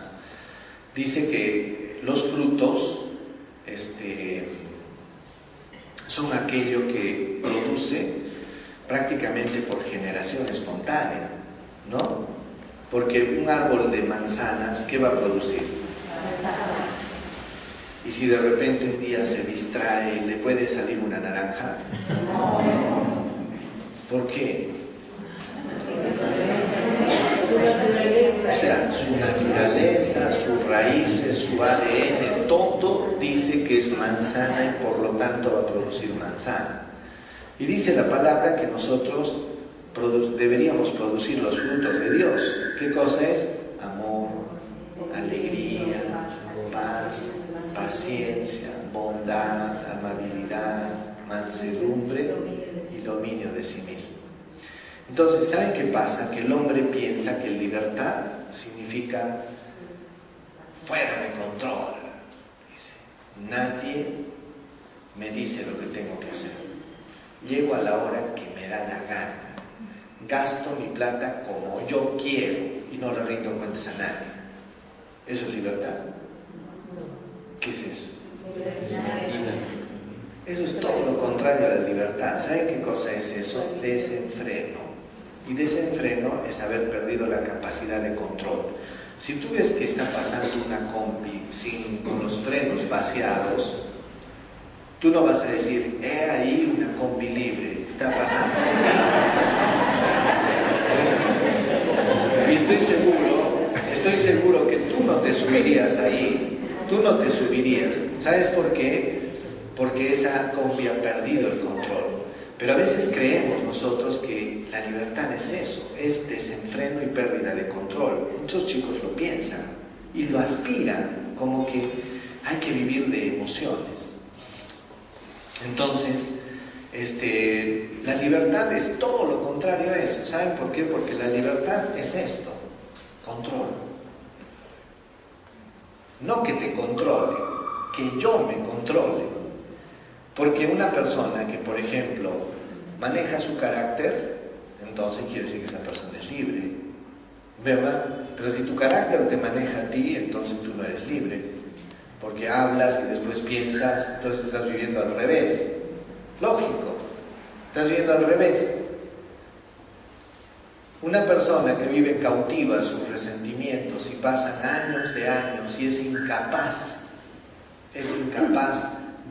Dice que los frutos son aquello que produce prácticamente por generación espontánea, ¿no? Porque un árbol de manzanas, ¿qué va a producir? Y si de repente un día se distrae, ¿le puede salir una naranja? ¿Por qué? O sea, su naturaleza, sus raíces, su ADN, todo dice que es manzana y por lo tanto va a producir manzana. Y dice la palabra que nosotros deberíamos producir los frutos de Dios. ¿Qué cosa es? Amor, alegría, paz, paciencia, bondad, amabilidad, mansedumbre y dominio de sí mismo. Entonces, ¿saben qué pasa? Que el hombre piensa que libertad significa fuera de control. Dice, nadie me dice lo que tengo que hacer. Llego a la hora que me da la gana. Gasto mi plata como yo quiero y no le rindo cuentas a nadie. ¿Eso es libertad? ¿Qué es eso? Eso es todo lo contrario a la libertad. ¿Saben qué cosa es eso? Desenfreno. Y desenfreno es haber perdido la capacidad de control. Si tú ves que está pasando una combi con los frenos vaciados, tú no vas a decir, ahí una combi libre, está pasando. Y estoy seguro que tú no te subirías ahí, tú no te subirías. ¿Sabes por qué? Porque esa combi ha perdido el control. Pero a veces creemos nosotros que la libertad es eso, es desenfreno y pérdida de control. Muchos chicos lo piensan y lo aspiran, como que hay que vivir de emociones. Entonces, la libertad es todo lo contrario a eso. ¿Saben por qué? Porque la libertad es esto, control. No que te controle, que yo me controle. Porque una persona que, por ejemplo, maneja su carácter, entonces quiere decir que esa persona es libre, ¿verdad? Pero si tu carácter te maneja a ti, entonces tú no eres libre. Porque hablas y después piensas, entonces estás viviendo al revés. Lógico, estás viviendo al revés. Una persona que vive cautiva a sus resentimientos y pasan años de años y es incapaz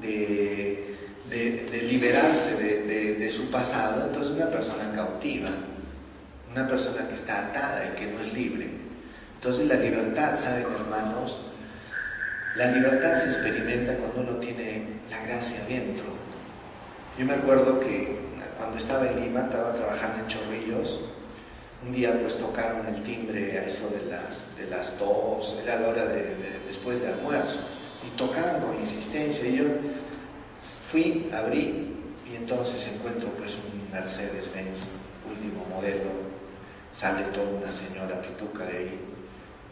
de liberarse de su pasado, entonces una persona cautiva, una persona que está atada y que no es libre. Entonces la libertad, ¿saben, hermanos? La libertad se experimenta cuando uno tiene la gracia dentro. Yo me acuerdo que cuando estaba en Lima, estaba trabajando en Chorrillos, un día pues tocaron el timbre a eso de las 2, era la hora después de almuerzo, y tocaban con insistencia, y yo fui, abrí, y entonces encuentro pues un Mercedes-Benz último modelo, sale toda una señora pituca de ahí,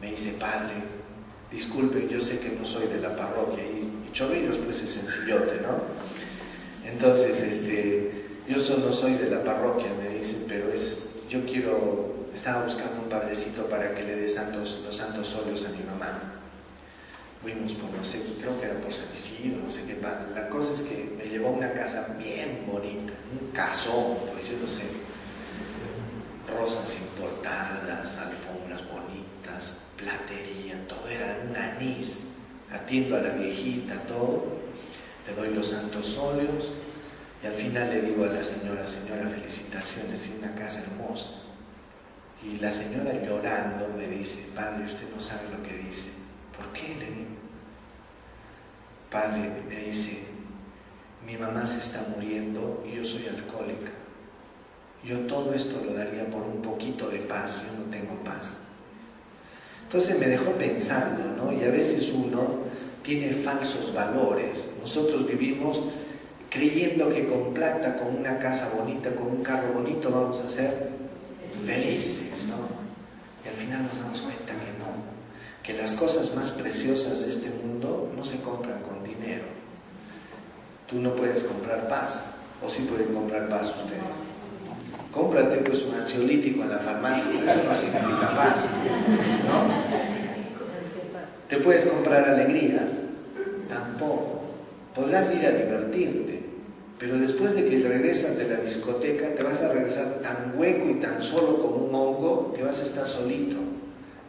me dice, padre, disculpe, yo sé que no soy de la parroquia, y Chorrillos pues es sencillote, ¿no? Entonces, yo no soy de la parroquia, me dice, pero estaba buscando un padrecito para que le dé los santos óleos a mi mamá. Fuimos por, no sé, creo que era por San Isidro, no sé qué. La cosa es que me llevó a una casa bien bonita, un casón, pues yo no sé, rosas importadas, alfombras bonitas, platería, todo era un anís. Atiendo a la viejita, todo, le doy los santos óleos, Y al final le digo a la señora, señora, felicitaciones, tiene una casa hermosa. Y la señora llorando me dice, padre, usted no sabe lo que dice. ¿Por qué? Le digo. Padre, me dice, mi mamá se está muriendo y yo soy alcohólica. Yo todo esto lo daría por un poquito de paz, yo no tengo paz. Entonces me dejó pensando, ¿no? Y a veces uno tiene falsos valores. Nosotros vivimos creyendo que con plata, con una casa bonita, con un carro bonito vamos a ser felices, ¿no? Y al final nos damos cuenta que no, que las cosas más preciosas de este mundo no se compran con dinero. Tú no puedes comprar paz, o sí pueden comprar paz ustedes. Cómprate pues un ansiolítico en la farmacia, pero eso no significa paz, ¿no? ¿Te puedes comprar alegría? Tampoco. Podrás ir a divertirte, pero después de que regresas de la discoteca te vas a regresar tan hueco y tan solo como un hongo que vas a estar solito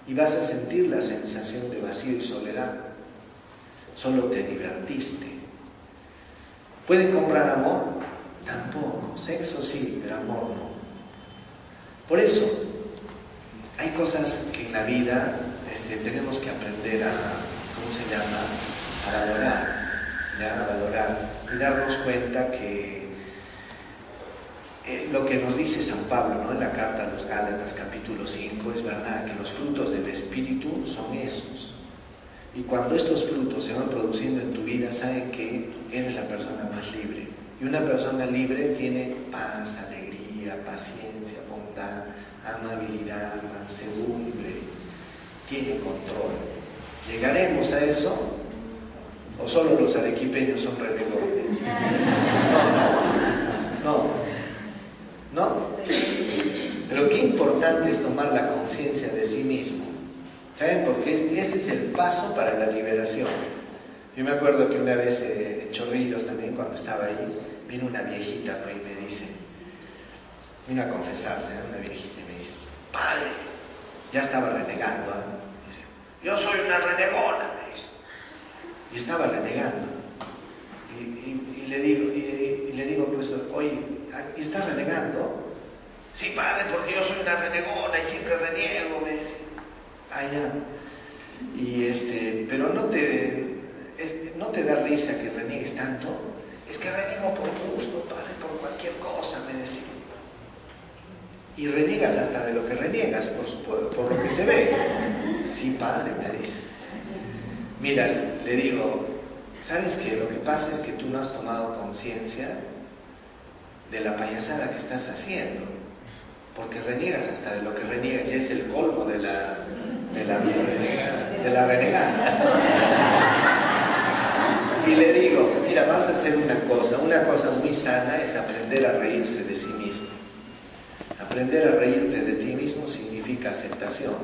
y vas a sentir la sensación de vacío y soledad. Solo te divertiste. ¿Pueden comprar amor? Tampoco. Sexo sí, pero amor no. Por eso hay cosas que en la vida tenemos que aprender a, ¿cómo se llama? A valorar, ¿ya? A valorar y darnos cuenta que lo que nos dice San Pablo, ¿no? En la carta a los Gálatas capítulo 5 es verdad, que los frutos del Espíritu son esos. Y cuando estos frutos se van produciendo en tu vida, saben que eres la persona más libre. Y una persona libre tiene paz, alegría, paciencia, bondad, amabilidad, mansedumbre, tiene control. ¿Llegaremos a eso? ¿O solo los arequipeños son renegones? No. Pero qué importante es tomar la conciencia de sí mismo. ¿Saben? Porque ese es el paso para la liberación. Yo me acuerdo que una vez en Chorrillos también, cuando estaba ahí, vino una viejita, ¿no? Y me dice, vino a confesarse, ¿no? Una viejita, y me dice, padre, ya estaba renegando, ¿eh? Dice, yo soy una renegona, me dice. Y estaba renegando. Y le digo, pues, oye, ¿y está renegando? Sí, padre, porque yo soy una renegona y siempre reniego, me dice. Ah, ya. Y pero no te da risa que reniegues tanto. Es que reniego por gusto, padre, por cualquier cosa, me decía. Y reniegas hasta de lo que reniegas, por lo que se ve. Sí, padre, me dice. Mira, le digo, ¿sabes qué? Lo que pasa es que tú no has tomado conciencia de la payasada que estás haciendo. Porque reniegas hasta de lo que reniegas, y es el colmo de la renegada. Y le digo, mira, vas a hacer una cosa muy sana es aprender a reírse de sí mismo. Aprender a reírte de ti mismo significa aceptación,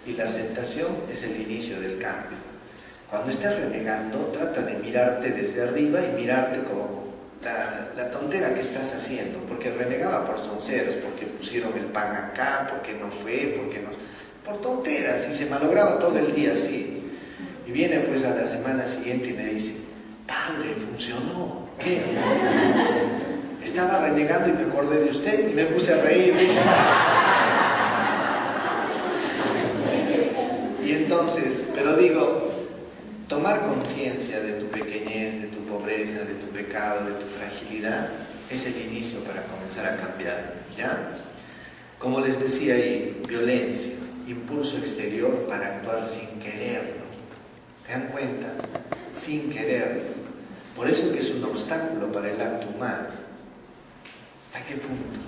y la aceptación es el inicio del cambio. Cuando estés renegando, trata de mirarte desde arriba y mirarte como la tontera que estás haciendo, porque renegaba por sonceras, porque pusieron el pan acá, porque no fue, por tonteras, y se malograba todo el día así. Y viene pues a la semana siguiente y me dice, padre, funcionó. ¿Qué? Estaba renegando y me acordé de usted y me puse a reír. Y entonces, pero digo, tomar conciencia de tu pequeñez, de tu pobreza, de tu pecado, de tu fragilidad, es el inicio para comenzar a cambiar, ¿ya? Como les decía ahí, violencia, impulso exterior para actuar sin quererlo. ¿Se dan cuenta? Sin quererlo. Por eso que es un obstáculo para el acto humano. ¿Hasta qué punto?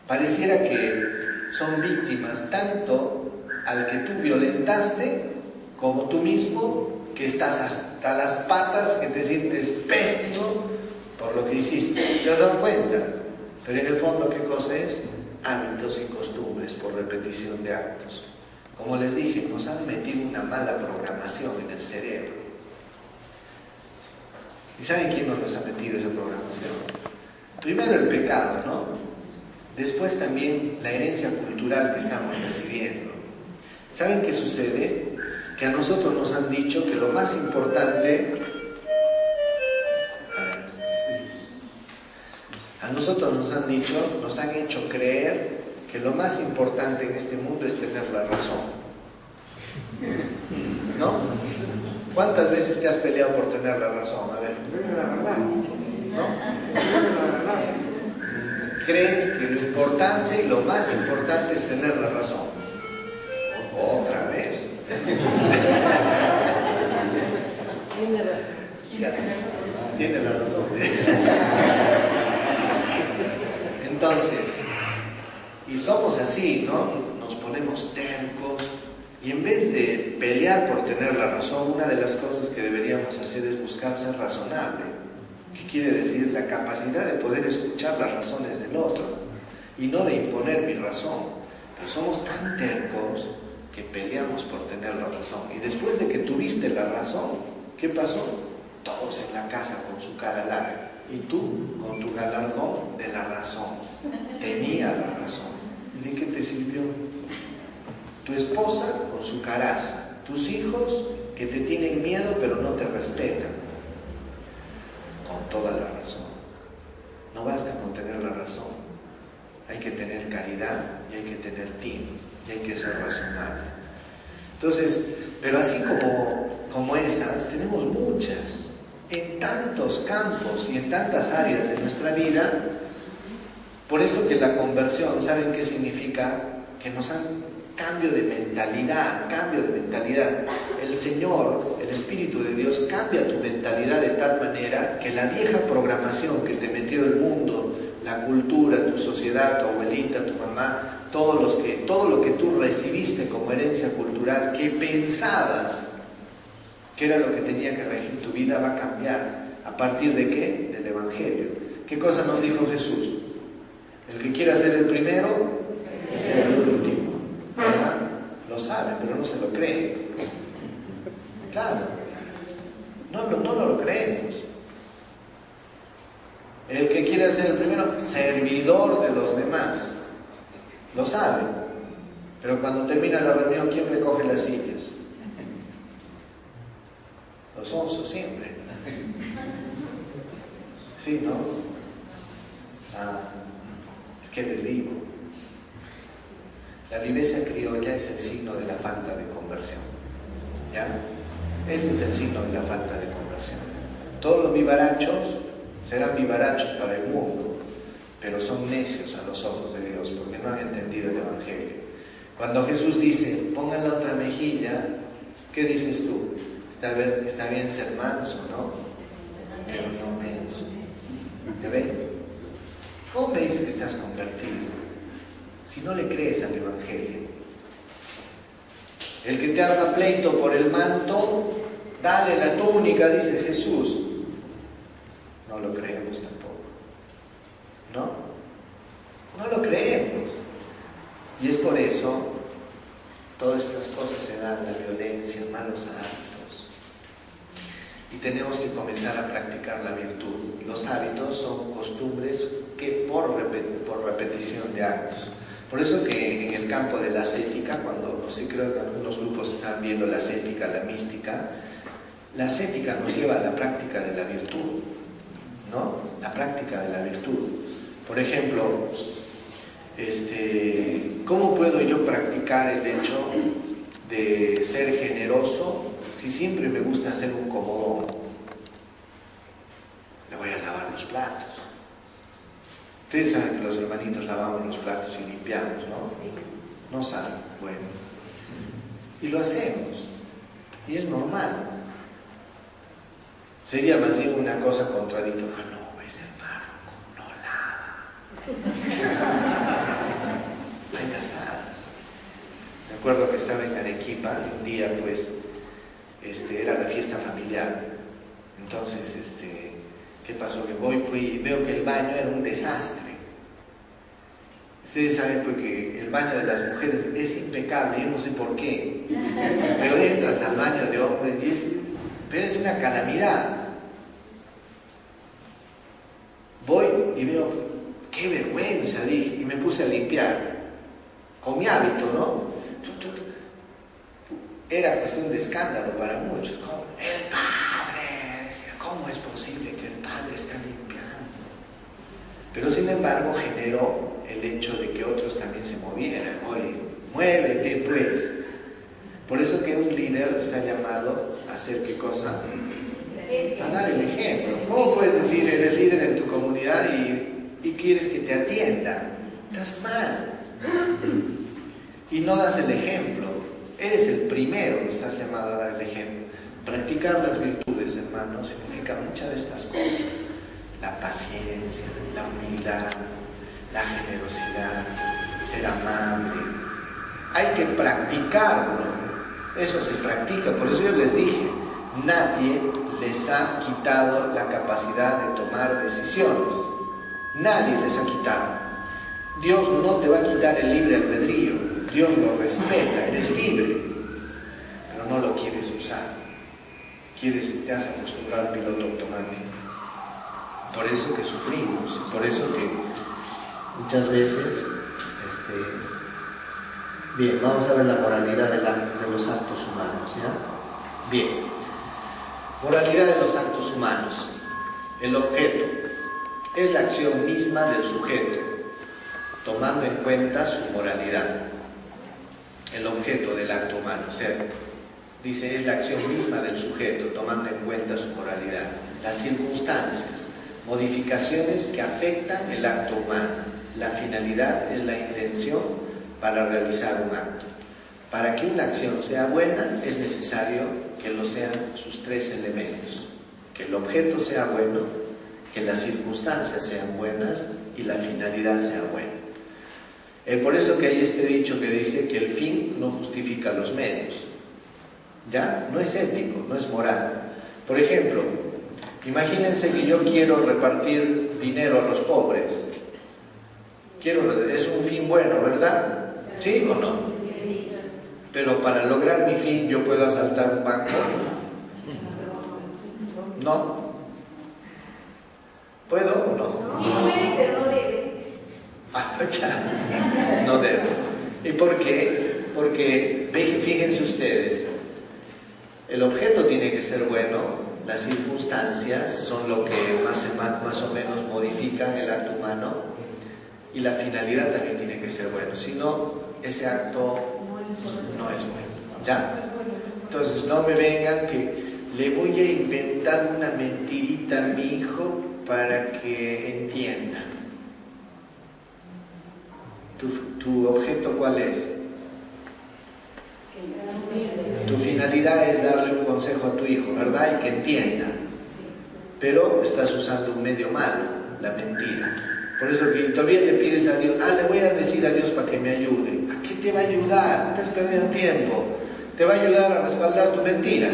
Pareciera que son víctimas tanto al que tú violentaste como tú mismo, que estás hasta las patas, que te sientes pésimo por lo que hiciste. ¿Te has dado cuenta? Pero en el fondo, ¿qué cosa es? Hábitos y costumbres por repetición de actos. Como les dije, nos han metido una mala programación en el cerebro. ¿Y saben quién nos ha metido esa programación? Primero el pecado, ¿no? Después también la herencia cultural que estamos recibiendo. ¿Saben qué sucede? Que a nosotros nos han dicho que lo más importante... nosotros nos han dicho, nos han hecho creer que lo más importante en este mundo es tener la razón. ¿No? ¿Cuántas veces te has peleado por tener la razón? A ver. ¿No? Crees que lo importante y lo más importante es tener la razón. Otra vez. Tiene razón. Tiene la razón. Entonces, y somos así, ¿no? Nos ponemos tercos y en vez de pelear por tener la razón, una de las cosas que deberíamos hacer es buscar ser razonable. ¿Qué quiere decir? La capacidad de poder escuchar las razones del otro y no de imponer mi razón. Pero somos tan tercos que peleamos por tener la razón. Y después de que tuviste la razón, ¿qué pasó? Todos en la casa con su cara larga y tú con tu galardón de la razón. Tenía la razón. ¿Y de qué te sirvió? Tu esposa con su caraza, tus hijos que te tienen miedo pero no te respetan. Con toda la razón. No basta con tener la razón. Hay que tener caridad y hay que tener tino y hay que ser razonable. Entonces, pero así como esas, tenemos muchas en tantos campos y en tantas áreas de nuestra vida. Por eso que la conversión, ¿saben qué significa? Que nos han cambio de mentalidad. El Señor, el Espíritu de Dios cambia tu mentalidad de tal manera que la vieja programación que te metió el mundo, la cultura, tu sociedad, tu abuelita, tu mamá, todo lo que tú recibiste como herencia cultural, que pensabas que era lo que tenía que regir tu vida, va a cambiar. ¿A partir de qué? Del Evangelio. ¿Qué cosa nos dijo Jesús? El que quiera ser el primero, es ser el último. ¿Verdad? Lo saben, pero no se lo creen. Claro. No lo creemos. El que quiera ser el primero, servidor de los demás. Lo saben. Pero cuando termina la reunión, ¿quién recoge las sillas? Los onzos siempre. Sí, ¿no? Es que eres vivo. La viveza criolla es el signo de la falta de conversión. ¿Ya? Ese es el signo de la falta de conversión. Todos los vivarachos serán vivarachos para el mundo, pero son necios a los ojos de Dios porque no han entendido el Evangelio. Cuando Jesús dice, pongan la otra mejilla, ¿qué dices tú? Está bien ser manso, ¿no? Pero no menso. ¿Me ven? ¿Cómo me dices que estás convertido? Si no le crees al Evangelio. El que te haga pleito por el manto, dale la túnica, dice Jesús. No lo creemos tampoco. No lo creemos. Y es por eso todas estas cosas se dan, la violencia, malos hábitos. Y tenemos que comenzar a practicar la virtud. Los hábitos son costumbres que por repetición de actos. Por eso que en el campo de la ascética, cuando sí creo que algunos grupos están viendo la ascética, la mística nos lleva a la práctica de la virtud, ¿no? La práctica de la virtud. Por ejemplo, ¿cómo puedo yo practicar el hecho de ser generoso si siempre me gusta hacer un comodón? Le voy a lavar los platos. Ustedes saben que los hermanitos lavamos los platos y limpiamos, ¿no? Sí. No saben, bueno. Y lo hacemos. Y es normal. Sería más bien una cosa contradictoria. No, es el párroco, no lava. Hay casadas. Me acuerdo que estaba en Arequipa, un día pues, era la fiesta familiar. Entonces, ¿qué pasó? Que voy y veo que el baño era un desastre. Ustedes saben porque el baño de las mujeres es impecable, yo no sé por qué. Pero entras al baño de hombres y es una calamidad. Voy y veo, qué vergüenza, dije, y me puse a limpiar. Con mi hábito, ¿no? Era cuestión de escándalo para muchos. Como, el padre, decía, ¿cómo es posible que el padre esté limpiando? Pero sin embargo generó el hecho de que otros también se movieran. Oye, muévete pues. Por eso que un líder está llamado a hacer ¿qué cosa? A dar el ejemplo. ¿Cómo puedes decir eres líder en tu comunidad y quieres que te atiendan? Estás mal. Y no das el ejemplo. Eres el primero que estás llamado a dar el ejemplo. Practicar las virtudes, hermanos, significa muchas de estas cosas. La paciencia, la humildad, la generosidad, ser amable. Hay que practicarlo. Eso se practica. Por eso yo les dije, nadie les ha quitado la capacidad de tomar decisiones. Nadie les ha quitado. Dios no te va a quitar el libre albedrío. Dios lo respeta, eres libre, pero no lo quieres usar. Te has acostumbrado al piloto automático. Por eso que sufrimos, por eso que muchas veces, bien, vamos a ver la moralidad de los actos humanos, ¿ya? Bien, moralidad de los actos humanos. El objeto es la acción misma del sujeto, tomando en cuenta su moralidad. El objeto del acto humano, o sea, dice, es la acción misma del sujeto, tomando en cuenta su moralidad. Las circunstancias, modificaciones que afectan el acto humano. La finalidad es la intención para realizar un acto. Para que una acción sea buena, es necesario que lo sean sus tres elementos. Que el objeto sea bueno, que las circunstancias sean buenas y la finalidad sea buena. Por eso que hay este dicho que dice que el fin no justifica los medios. ¿Ya? No es ético, no es moral. Por ejemplo, imagínense que yo quiero repartir dinero a los pobres. Es un fin bueno, ¿verdad? ¿Sí o no? Pero para lograr mi fin, ¿yo puedo asaltar un banco? ¿No? ¿Puedo o no? Sí puede, pero no debe. No debe. ¿Y por qué? Porque, fíjense ustedes, el objeto tiene que ser bueno, las circunstancias son lo que más o menos modifican el acto humano, y la finalidad también tiene que ser bueno, si no, ese acto no es bueno. ¿Ya? Entonces no me vengan que le voy a inventar una mentirita a mi hijo para que entienda. ¿Tu objeto cuál es? Tu finalidad es darle un consejo a tu hijo, ¿verdad? Y que entienda. Pero estás usando un medio malo, la mentira. Por eso que todavía le pides a Dios, le voy a decir a Dios para que me ayude. ¿A qué te va a ayudar? Estás perdiendo tiempo. Te va a ayudar a respaldar tu mentira.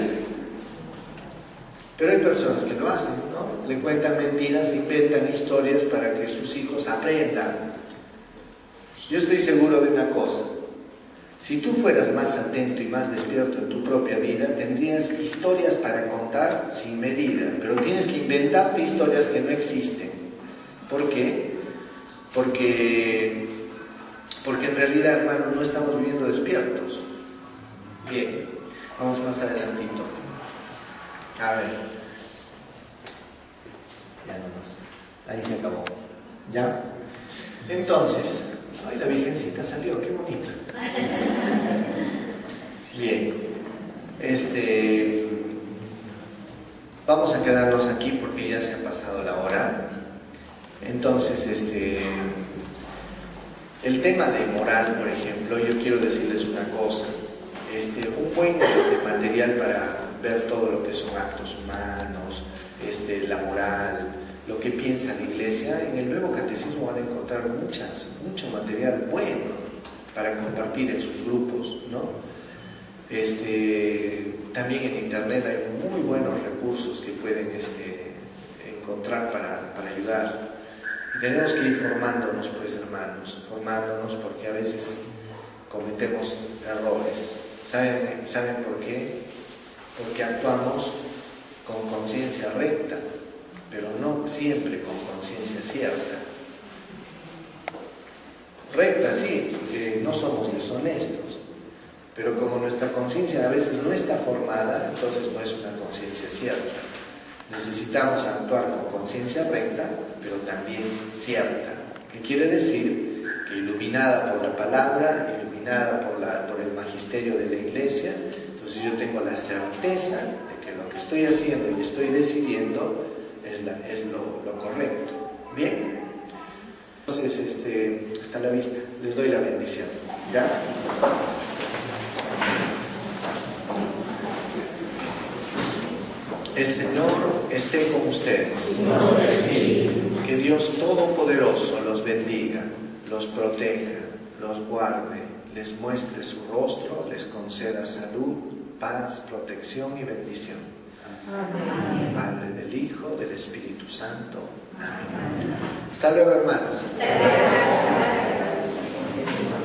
Pero hay personas que lo hacen, ¿no? Le cuentan mentiras, inventan historias para que sus hijos aprendan. Yo estoy seguro de una cosa. Si tú fueras más atento y más despierto en tu propia vida, tendrías historias para contar sin medida, pero tienes que inventarte historias que no existen. ¿Por qué? Porque en realidad, hermano, no estamos viviendo despiertos. Bien, vamos más adelantito. A ver. Ya no más. Ahí se acabó. ¿Ya? Entonces, ay, la Virgencita salió, qué bonita. Bien, vamos a quedarnos aquí porque ya se ha pasado la hora. Entonces, el tema de moral, por ejemplo, yo quiero decirles una cosa. Un buen material para ver todo lo que son actos humanos, la moral, lo que piensa la Iglesia. En el Nuevo Catecismo van a encontrar mucho material bueno para compartir en sus grupos, ¿no? También en internet hay muy buenos recursos que pueden encontrar para ayudar. Y tenemos que ir formándonos, pues, hermanos, formándonos, porque a veces cometemos errores. ¿Saben por qué? Porque actuamos con conciencia recta, pero no siempre con conciencia cierta. Recta sí, porque no somos deshonestos, pero como nuestra conciencia a veces no está formada, entonces no es una conciencia cierta. Necesitamos actuar con conciencia recta, pero también cierta. ¿Qué quiere decir? Que iluminada por la palabra, iluminada por el magisterio de la Iglesia, entonces yo tengo la certeza de que lo que estoy haciendo y estoy decidiendo es lo correcto. ¿Bien? Entonces, hasta la vista. Les doy la bendición. ¿Ya? El Señor esté con ustedes. Que Dios Todopoderoso los bendiga, los proteja, los guarde, les muestre su rostro, les conceda salud, paz, protección y bendición. Amén. Padre, del Hijo, del Espíritu Santo. Amén. Hasta luego, hermanos.